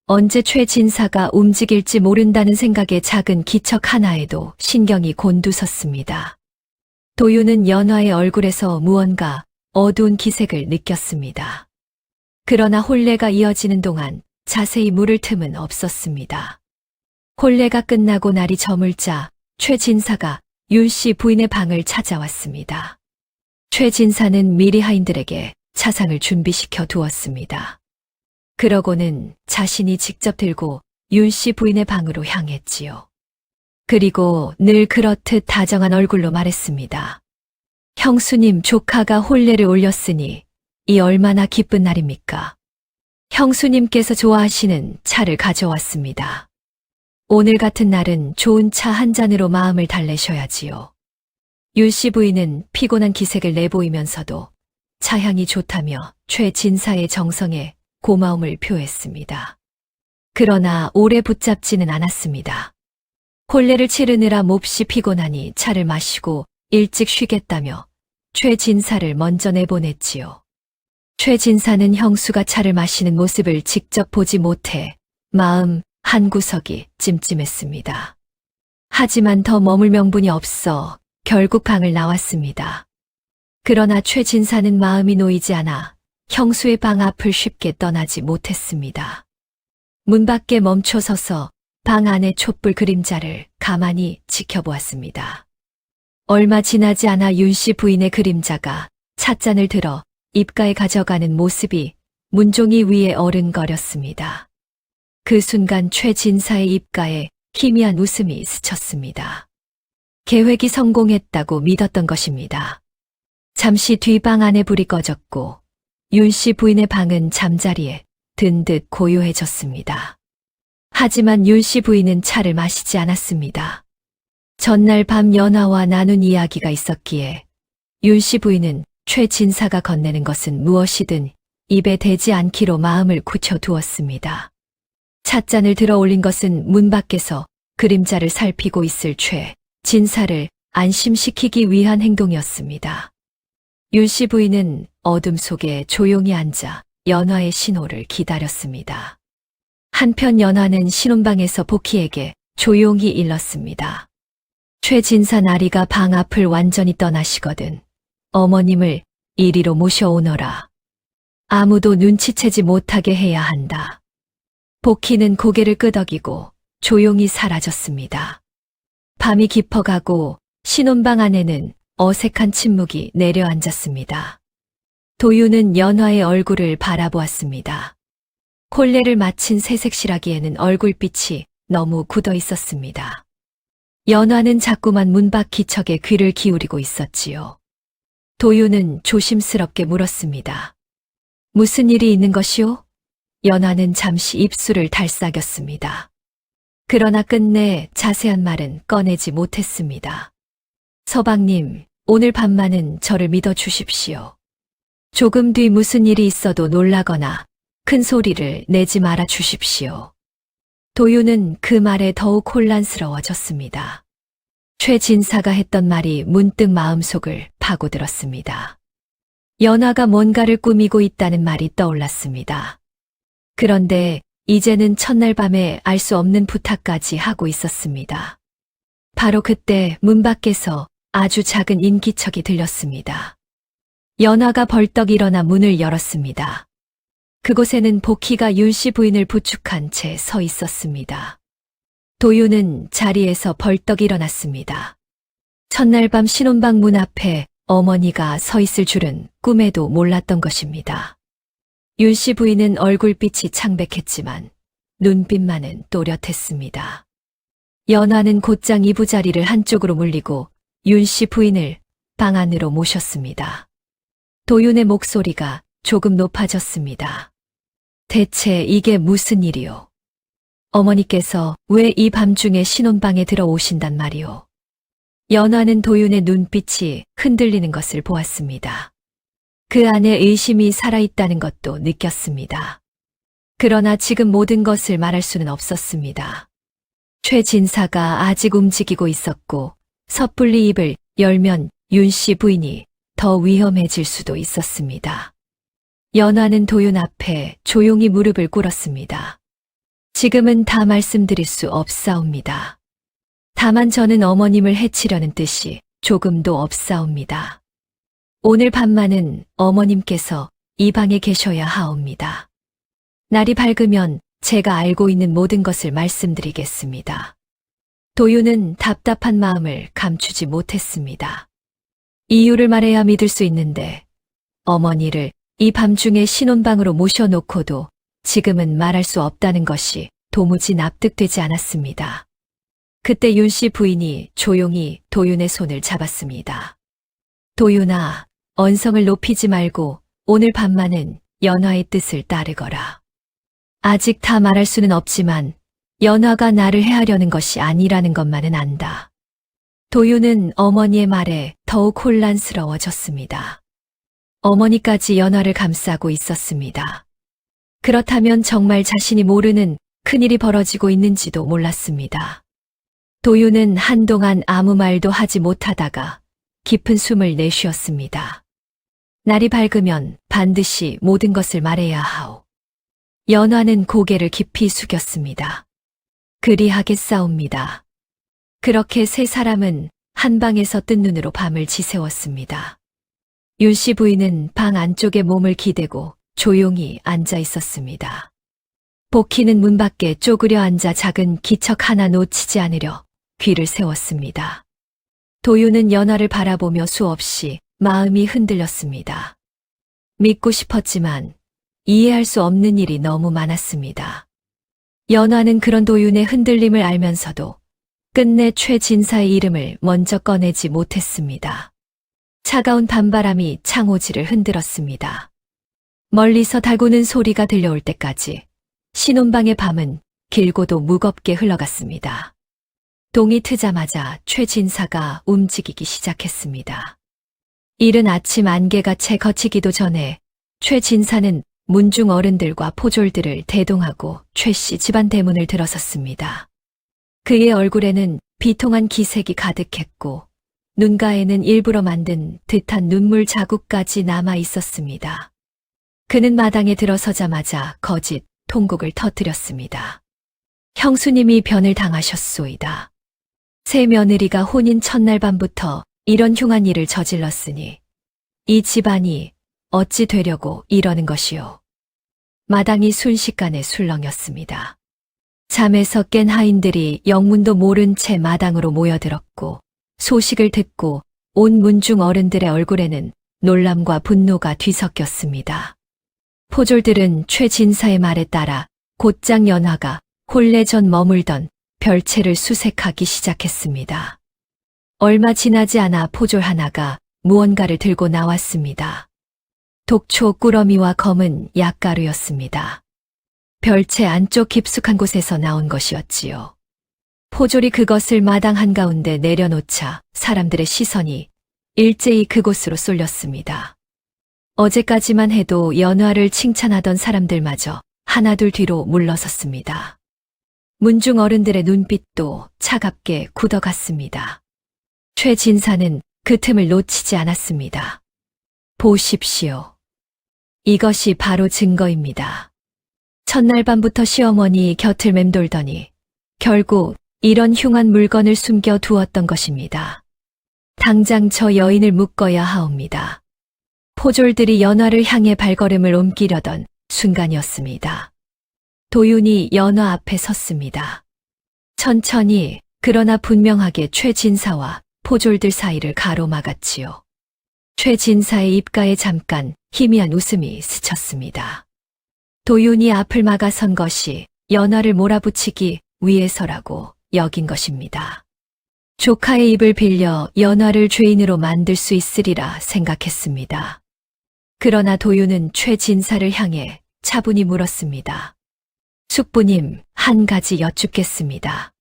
언제 최진사가 움직일지 모른다는 생각에 작은 기척 하나에도 신경이 곤두섰습니다. 도유는 연화의 얼굴에서 무언가 어두운 기색을 느꼈습니다. 그러나 혼례가 이어지는 동안 자세히 물을 틈은 없었습니다. 혼례가 끝나고 날이 저물자 최진사가 윤씨 부인의 방을 찾아왔습니다. 최진사는 미리 하인들에게 차상을 준비시켜 두었습니다. 그러고는 자신이 직접 들고 윤씨 부인의 방으로 향했지요. 그리고 늘 그렇듯 다정한 얼굴로 말했습니다. 형수님 조카가 혼례를 올렸으니 이 얼마나 기쁜 날입니까? 형수님께서 좋아하시는 차를 가져왔습니다. 오늘 같은 날은 좋은 차 한 잔으로 마음을 달래셔야지요. 윤씨 부인은 피곤한 기색을 내보이면서도 차향이 좋다며 최진사의 정성에 고마움을 표했습니다. 그러나 오래 붙잡지는 않았습니다. 혼례를 치르느라 몹시 피곤하니 차를 마시고 일찍 쉬겠다며 최진사를 먼저 내보냈지요. 최진사는 형수가 차를 마시는 모습을 직접 보지 못해 마음 한구석이 찜찜했습니다. 하지만 더 머물 명분이 없어 결국 방을 나왔습니다. 그러나 최진사는 마음이 놓이지 않아 형수의 방 앞을 쉽게 떠나지 못했습니다. 문 밖에 멈춰 서서 방 안의 촛불 그림자를 가만히 지켜보았습니다. 얼마 지나지 않아 윤씨 부인의 그림자가 찻잔을 들어 입가에 가져가는 모습이 문종이 위에 어른거렸습니다. 그 순간 최진사의 입가에 희미한 웃음이 스쳤습니다. 계획이 성공했다고 믿었던 것입니다. 잠시 뒤 방 안에 불이 꺼졌고 윤씨 부인의 방은 잠자리에 든 듯 고요해졌습니다. 하지만 윤씨 부인은 차를 마시지 않았습니다. 전날 밤 연화와 나눈 이야기가 있었기에 윤씨 부인은 최진사가 건네는 것은 무엇이든 입에 대지 않기로 마음을 굳혀두었습니다. 찻잔을 들어 올린 것은 문 밖에서 그림자를 살피고 있을 최진사를 안심시키기 위한 행동이었습니다. 윤씨 부인은 어둠 속에 조용히 앉아 연화의 신호를 기다렸습니다. 한편 연화는 신혼방에서 복희에게 조용히 일렀습니다. 최진사 나리가 방 앞을 완전히 떠나시거든 어머님을 이리로 모셔오너라. 아무도 눈치채지 못하게 해야 한다. 복희는 고개를 끄덕이고 조용히 사라졌습니다. 밤이 깊어가고 신혼방 안에는 어색한 침묵이 내려앉았습니다. 도유는 연화의 얼굴을 바라보았습니다. 혼례를 마친 새색시라기에는 얼굴빛이 너무 굳어 있었습니다. 연화는 자꾸만 문 밖 기척에 귀를 기울이고 있었지요. 도유는 조심스럽게 물었습니다. 무슨 일이 있는 것이오? 연화는 잠시 입술을 달싹였습니다. 그러나 끝내 자세한 말은 꺼내지 못했습니다. 서방님, 오늘 밤만은 저를 믿어 주십시오. 조금 뒤 무슨 일이 있어도 놀라거나 큰 소리를 내지 말아 주십시오. 도유는 그 말에 더욱 혼란스러워졌습니다. 최진사가 했던 말이 문득 마음속을 파고들었습니다. 연화가 뭔가를 꾸미고 있다는 말이 떠올랐습니다. 그런데 이제는 첫날 밤에 알 수 없는 부탁까지 하고 있었습니다. 바로 그때 문 밖에서 아주 작은 인기척이 들렸습니다. 연화가 벌떡 일어나 문을 열었습니다. 그곳에는 복희가 윤씨 부인을 부축한 채 서 있었습니다. 도유는 자리에서 벌떡 일어났습니다. 첫날 밤 신혼방 문 앞에 어머니가 서 있을 줄은 꿈에도 몰랐던 것입니다. 윤 씨 부인은 얼굴빛이 창백했지만 눈빛만은 또렷했습니다. 연화는 곧장 이부자리를 한쪽으로 물리고 윤 씨 부인을 방 안으로 모셨습니다. 도윤의 목소리가 조금 높아졌습니다. 대체 이게 무슨 일이오? 어머니께서 왜 이 밤중에 신혼방에 들어오신단 말이오? 연화는 도윤의 눈빛이 흔들리는 것을 보았습니다. 그 안에 의심이 살아있다는 것도 느꼈습니다. 그러나 지금 모든 것을 말할 수는 없었습니다. 최 진사가 아직 움직이고 있었고 섣불리 입을 열면 윤 씨 부인이 더 위험해질 수도 있었습니다. 연화는 도윤 앞에 조용히 무릎을 꿇었습니다. 지금은 다 말씀드릴 수 없사옵니다. 다만 저는 어머님을 해치려는 뜻이 조금도 없사옵니다. 오늘 밤만은 어머님께서 이 방에 계셔야 하옵니다. 날이 밝으면 제가 알고 있는 모든 것을 말씀드리겠습니다. 도윤은 답답한 마음을 감추지 못했습니다. 이유를 말해야 믿을 수 있는데 어머니를 이 밤중에 신혼방으로 모셔놓고도 지금은 말할 수 없다는 것이 도무지 납득되지 않았습니다. 그때 윤 씨 부인이 조용히 도윤의 손을 잡았습니다. 도윤아, 언성을 높이지 말고 오늘 밤만은 연화의 뜻을 따르거라. 아직 다 말할 수는 없지만 연화가 나를 해하려는 것이 아니라는 것만은 안다. 도윤은 어머니의 말에 더욱 혼란스러워졌습니다. 어머니까지 연화를 감싸고 있었습니다. 그렇다면 정말 자신이 모르는 큰일이 벌어지고 있는지도 몰랐습니다. 도윤은 한동안 아무 말도 하지 못하다가 깊은 숨을 내쉬었습니다. 날이 밝으면 반드시 모든 것을 말해야 하오. 연화는 고개를 깊이 숙였습니다. 그리하겠사옵니다. 그렇게 세 사람은 한 방에서 뜬 눈으로 밤을 지새웠습니다. 윤 씨 부인은 방 안쪽에 몸을 기대고 조용히 앉아 있었습니다. 복희는 문 밖에 쪼그려 앉아 작은 기척 하나 놓치지 않으려 귀를 세웠습니다. 도윤은 연화를 바라보며 수없이 마음이 흔들렸습니다. 믿고 싶었지만 이해할 수 없는 일이 너무 많았습니다. 연화는 그런 도윤의 흔들림을 알면서도 끝내 최 진사의 이름을 먼저 꺼내지 못했습니다. 차가운 밤바람이 창호지를 흔들었습니다. 멀리서 달구는 소리가 들려올 때까지 신혼방의 밤은 길고도 무겁게 흘러갔습니다. 동이 트자마자 최 진사가 움직이기 시작했습니다. 이른 아침 안개가 채 걷히기도 전에 최 진사는 문중 어른들과 포졸들을 대동하고 최 씨 집안 대문을 들어섰습니다. 그의 얼굴에는 비통한 기색이 가득했고 눈가에는 일부러 만든 듯한 눈물 자국까지 남아 있었습니다. 그는 마당에 들어서자마자 거짓 통곡을 터뜨렸습니다. 형수님이 변을 당하셨소이다. 새 며느리가 혼인 첫날 밤부터 이런 흉한 일을 저질렀으니 이 집안이 어찌 되려고 이러는 것이오. 마당이 순식간에 술렁였습니다. 잠에서 깬 하인들이 영문도 모른 채 마당으로 모여들었고 소식을 듣고 온 문중 어른들의 얼굴에는 놀람과 분노가 뒤섞였습니다. 포졸들은 최 진사의 말에 따라 곧장 연화가 혼례 전 머물던 별채를 수색하기 시작했습니다. 얼마 지나지 않아 포졸 하나가 무언가를 들고 나왔습니다. 독초 꾸러미와 검은 약가루였습니다. 별채 안쪽 깊숙한 곳에서 나온 것이었지요. 포졸이 그것을 마당 한가운데 내려놓자 사람들의 시선이 일제히 그곳으로 쏠렸습니다. 어제까지만 해도 연화를 칭찬하던 사람들마저 하나둘 뒤로 물러섰습니다. 문중 어른들의 눈빛도 차갑게 굳어갔습니다. 최 진사는 그 틈을 놓치지 않았습니다. 보십시오. 이것이 바로 증거입니다. 첫날 밤부터 시어머니 곁을 맴돌더니 결국 이런 흉한 물건을 숨겨 두었던 것입니다. 당장 저 여인을 묶어야 하옵니다. 포졸들이 연화를 향해 발걸음을 옮기려던 순간이었습니다. 도윤이 연화 앞에 섰습니다. 천천히 그러나 분명하게 최 진사와 포졸들 사이를 가로막았지요. 최 진사의 입가에 잠깐 희미한 웃음이 스쳤습니다. 도윤이 앞을 막아선 것이 연화를 몰아붙이기 위해서라고 여긴 것입니다. 조카의 입을 빌려 연화를 죄인으로 만들 수 있으리라 생각했습니다. 그러나 도윤은 최진사를 향해 차분히 물었습니다. 숙부님, 한 가지 여쭙겠습니다.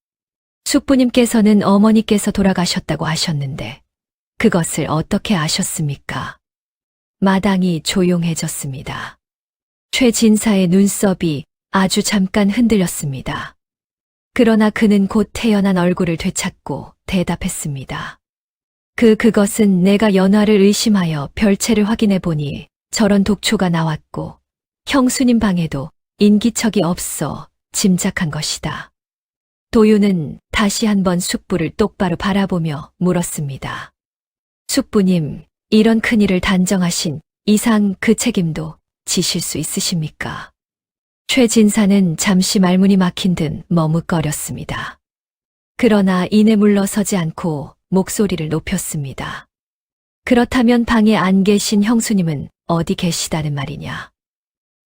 숙부님께서는 어머니께서 돌아가셨다고 하셨는데 그것을 어떻게 아셨습니까? 마당이 조용해졌습니다. 최진사의 눈썹이 아주 잠깐 흔들렸습니다. 그러나 그는 곧 태연한 얼굴을 되찾고 대답했습니다. 그것은 내가 연화를 의심하여 별채를 확인해 보니 저런 독초가 나왔고 형수님 방에도 인기척이 없어 짐작한 것이다. 도윤은 다시 한번 숙부를 똑바로 바라보며 물었습니다. 숙부님, 이런 큰일을 단정하신 이상 그 책임도 지실 수 있으십니까? 최진사는 잠시 말문이 막힌 듯 머뭇거렸습니다. 그러나 이내 물러서지 않고 목소리를 높였습니다. 그렇다면 방에 안 계신 형수님은 어디 계시다는 말이냐?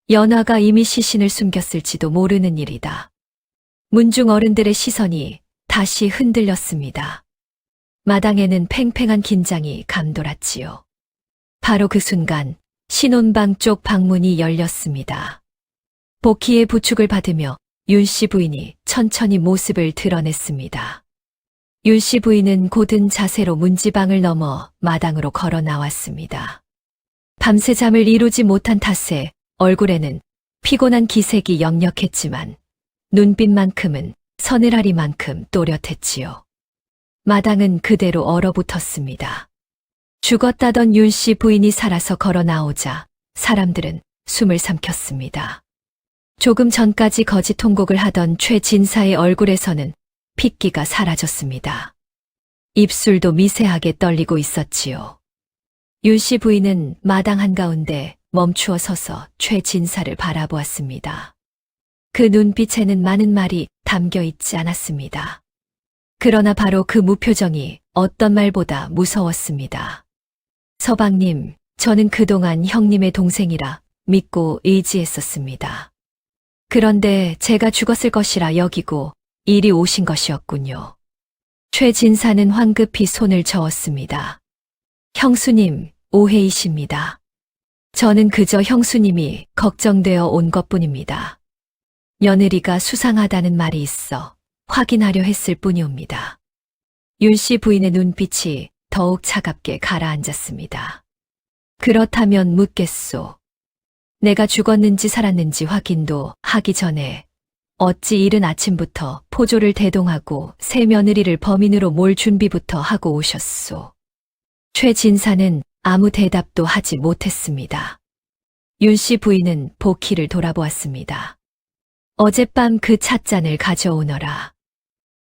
연화가 이미 시신을 숨겼을지도 모르는 일이다. 문중 어른들의 시선이 다시 흔들렸습니다. 마당에는 팽팽한 긴장이 감돌았지요. 바로 그 순간 신혼방 쪽 방문이 열렸습니다. 복희의 부축을 받으며 윤씨 부인이 천천히 모습을 드러냈습니다. 윤씨 부인은 곧은 자세로 문지방을 넘어 마당으로 걸어 나왔습니다. 밤새 잠을 이루지 못한 탓에 얼굴에는 피곤한 기색이 역력했지만 눈빛만큼은 서늘하리만큼 또렷했지요. 마당은 그대로 얼어붙었습니다. 죽었다던 윤씨 부인이 살아서 걸어 나오자 사람들은 숨을 삼켰습니다. 조금 전까지 거짓 통곡을 하던 최진사의 얼굴에서는 핏기가 사라졌습니다. 입술도 미세하게 떨리고 있었지요. 윤씨 부인은 마당 한가운데 멈추어 서서 최진사를 바라보았습니다. 그 눈빛에는 많은 말이 담겨 있지 않았습니다. 그러나 바로 그 무표정이 어떤 말보다 무서웠습니다. 서방님, 저는 그동안 형님의 동생이라 믿고 의지했었습니다. 그런데 제가 죽었을 것이라 여기고 이리 오신 것이었군요. 최진사는 황급히 손을 저었습니다. 형수님, 오해이십니다. 저는 그저 형수님이 걱정되어 온 것뿐입니다. 며느리가 수상하다는 말이 있어 확인하려 했을 뿐이옵니다. 윤씨 부인의 눈빛이 더욱 차갑게 가라앉았습니다. 그렇다면 묻겠소. 내가 죽었는지 살았는지 확인도 하기 전에 어찌 이른 아침부터 포조를 대동하고 새 며느리를 범인으로 몰 준비부터 하고 오셨소. 최진사는 아무 대답도 하지 못했습니다. 윤씨 부인은 복희를 돌아보았습니다. 어젯밤 그 찻잔을 가져오너라.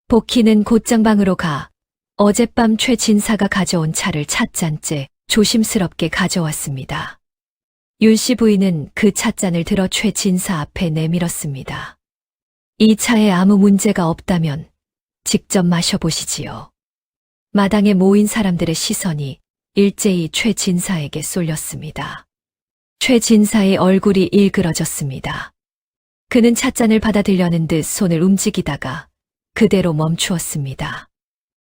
복희는 곧장 방으로 가 어젯밤 최진사가 가져온 차를 찻잔째 조심스럽게 가져왔습니다. 윤씨 부인은 그 찻잔을 들어 최진사 앞에 내밀었습니다. 이 차에 아무 문제가 없다면 직접 마셔보시지요. 마당에 모인 사람들의 시선이 일제히 최진사에게 쏠렸습니다. 최진사의 얼굴이 일그러졌습니다. 그는 찻잔을 받아들려는 듯 손을 움직이다가 그대로 멈추었습니다.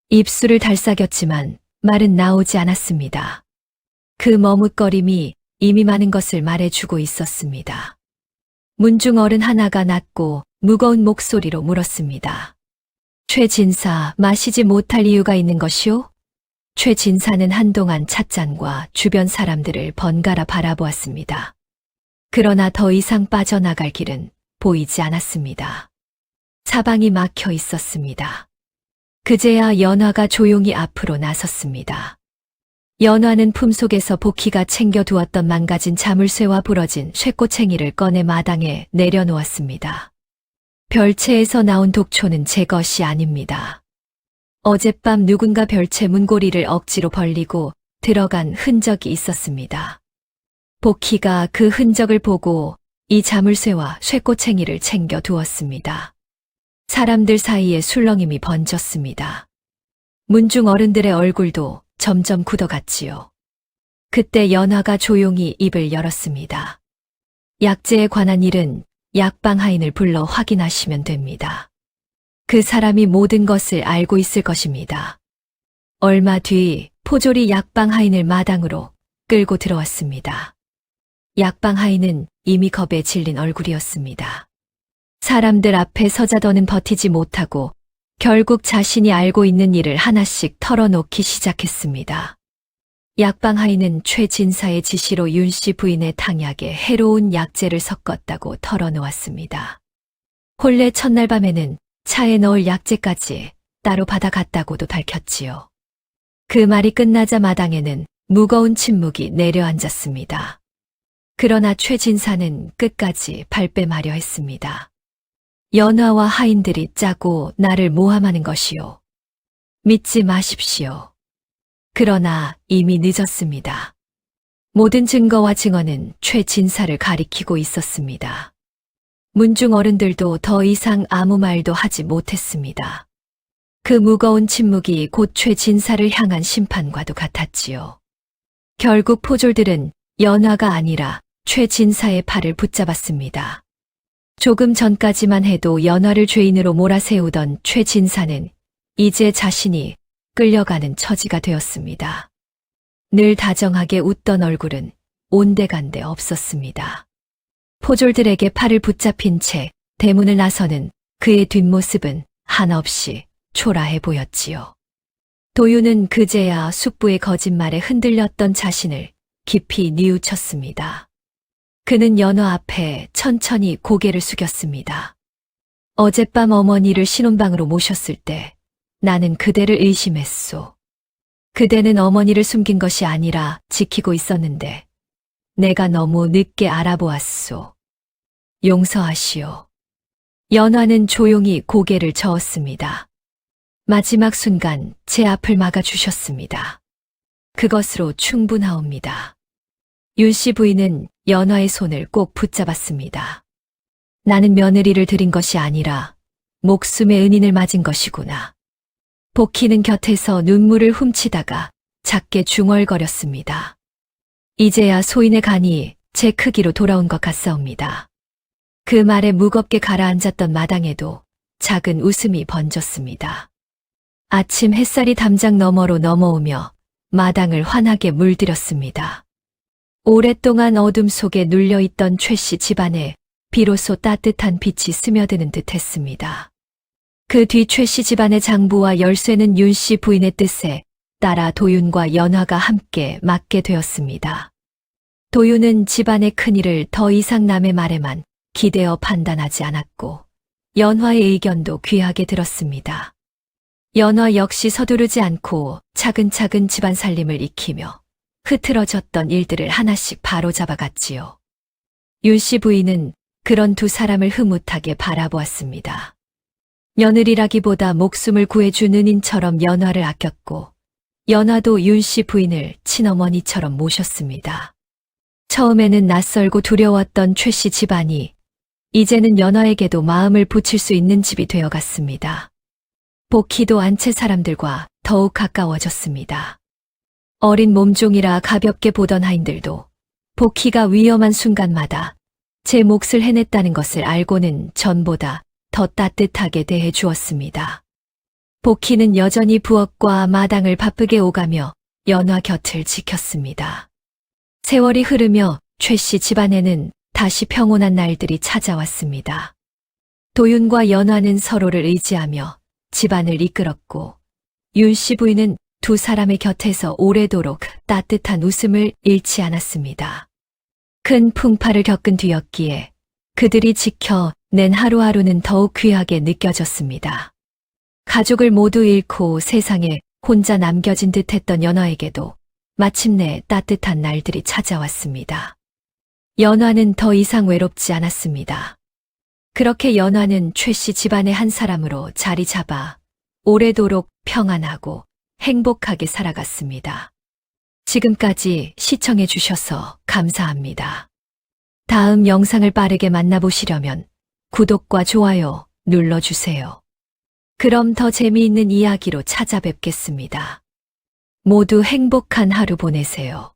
입술을 달싹였지만 말은 나오지 않았습니다. 그 머뭇거림이 이미 많은 것을 말해주고 있었습니다. 문중 어른 하나가 낮고 무거운 목소리로 물었습니다. 최진사, 마시지 못할 이유가 있는 것이오? 최진사는 한동안 찻잔과 주변 사람들을 번갈아 바라보았습니다. 그러나 더 이상 빠져나갈 길은 보이지 않았습니다. 사방이 막혀 있었습니다. 그제야 연화가 조용히 앞으로 나섰습니다. 연화는 품속에서 복희가 챙겨두었던 망가진 자물쇠와 부러진 쇠꼬챙이를 꺼내 마당에 내려놓았습니다. 별채에서 나온 독초는 제 것이 아닙니다. 어젯밤 누군가 별채 문고리를 억지로 벌리고 들어간 흔적이 있었습니다. 복희가 그 흔적을 보고 이 자물쇠와 쇠꼬챙이를 챙겨 두었습니다. 사람들 사이에 술렁임이 번졌습니다. 문중 어른들의 얼굴도 점점 굳어갔지요. 그때 연화가 조용히 입을 열었습니다. 약재에 관한 일은 약방 하인을 불러 확인하시면 됩니다. 그 사람이 모든 것을 알고 있을 것입니다. 얼마 뒤 포졸이 약방 하인을 마당으로 끌고 들어왔습니다. 약방 하인은 이미 겁에 질린 얼굴이었습니다. 사람들 앞에 서자더는 버티지 못하고 결국 자신이 알고 있는 일을 하나씩 털어놓기 시작했습니다. 약방 하인은 최 진사의 지시로 윤 씨 부인의 탕약에 해로운 약재를 섞었다고 털어놓았습니다. 본래 첫날 밤에는 차에 넣을 약재까지 따로 받아갔다고도 밝혔지요. 그 말이 끝나자 마당에는 무거운 침묵이 내려앉았습니다. 그러나 최 진사는 끝까지 발뺌하려 했습니다. 연화와 하인들이 짜고 나를 모함하는 것이요. 믿지 마십시오. 그러나 이미 늦었습니다. 모든 증거와 증언은 최 진사를 가리키고 있었습니다. 문중 어른들도 더 이상 아무 말도 하지 못했습니다. 그 무거운 침묵이 곧 최 진사를 향한 심판과도 같았지요. 결국 포졸들은 연화가 아니라 최 진사의 팔을 붙잡았습니다. 조금 전까지만 해도 연화를 죄인으로 몰아세우던 최 진사는 이제 자신이 끌려가는 처지가 되었습니다. 늘 다정하게 웃던 얼굴은 온데간데 없었습니다. 포졸들에게 팔을 붙잡힌 채 대문을 나서는 그의 뒷모습은 한없이 초라해 보였지요. 도윤은 그제야 숙부의 거짓말에 흔들렸던 자신을 깊이 뉘우쳤습니다. 그는 연화 앞에 천천히 고개를 숙였습니다. 어젯밤 어머니를 신혼방으로 모셨을 때 나는 그대를 의심했소. 그대는 어머니를 숨긴 것이 아니라 지키고 있었는데 내가 너무 늦게 알아보았소. 용서하시오. 연화는 조용히 고개를 저었습니다. 마지막 순간 제 앞을 막아주셨습니다. 그것으로 충분하옵니다. 윤 씨 부인은 연화의 손을 꼭 붙잡았습니다. 나는 며느리를 들인 것이 아니라 목숨의 은인을 맞은 것이구나. 복희는 곁에서 눈물을 훔치다가 작게 중얼거렸습니다. 이제야 소인의 간이 제 크기로 돌아온 것 같사옵니다. 그 말에 무겁게 가라앉았던 마당에도 작은 웃음이 번졌습니다. 아침 햇살이 담장 너머로 넘어오며 마당을 환하게 물들였습니다. 오랫동안 어둠 속에 눌려있던 최 씨 집안에 비로소 따뜻한 빛이 스며드는 듯 했습니다. 그 뒤 최 씨 집안의 장부와 열쇠는 윤 씨 부인의 뜻에 따라 도윤과 연화가 함께 맡게 되었습니다. 도윤은 집안의 큰일을 더 이상 남의 말에만 기대어 판단하지 않았고 연화의 의견도 귀하게 들었습니다. 연화 역시 서두르지 않고 차근차근 집안 살림을 익히며 흐트러졌던 일들을 하나씩 바로잡아갔지요. 윤 씨 부인은 그런 두 사람을 흐뭇하게 바라보았습니다. 며느리라기보다 목숨을 구해준 은인처럼 연화를 아꼈고 연화도 윤 씨 부인을 친어머니처럼 모셨습니다. 처음에는 낯설고 두려웠던 최 씨 집안이 이제는 연화에게도 마음을 붙일 수 있는 집이 되어갔습니다. 복희도 안채 사람들과 더욱 가까워졌습니다. 어린 몸종이라 가볍게 보던 하인들도 복희가 위험한 순간마다 제 몫을 해냈다는 것을 알고는 전보다 더 따뜻하게 대해 주었습니다. 복희는 여전히 부엌과 마당을 바쁘게 오가며 연화 곁을 지켰습니다. 세월이 흐르며 최 씨 집안에는 다시 평온한 날들이 찾아왔습니다. 도윤과 연화는 서로를 의지하며 집안을 이끌었고 윤 씨 부인은 두 사람의 곁에서 오래도록 따뜻한 웃음을 잃지 않았습니다. 큰 풍파를 겪은 뒤였기에 그들이 지켜낸 하루하루는 더욱 귀하게 느껴졌습니다. 가족을 모두 잃고 세상에 혼자 남겨진 듯했던 연화에게도 마침내 따뜻한 날들이 찾아왔습니다. 연화는 더 이상 외롭지 않았습니다. 그렇게 연화는 최 씨 집안의 한 사람으로 자리 잡아 오래도록 평안하고 행복하게 살아갔습니다. 지금까지 시청해 주셔서 감사합니다. 다음 영상을 빠르게 만나보시려면 구독과 좋아요 눌러주세요. 그럼 더 재미있는 이야기로 찾아뵙겠습니다. 모두 행복한 하루 보내세요.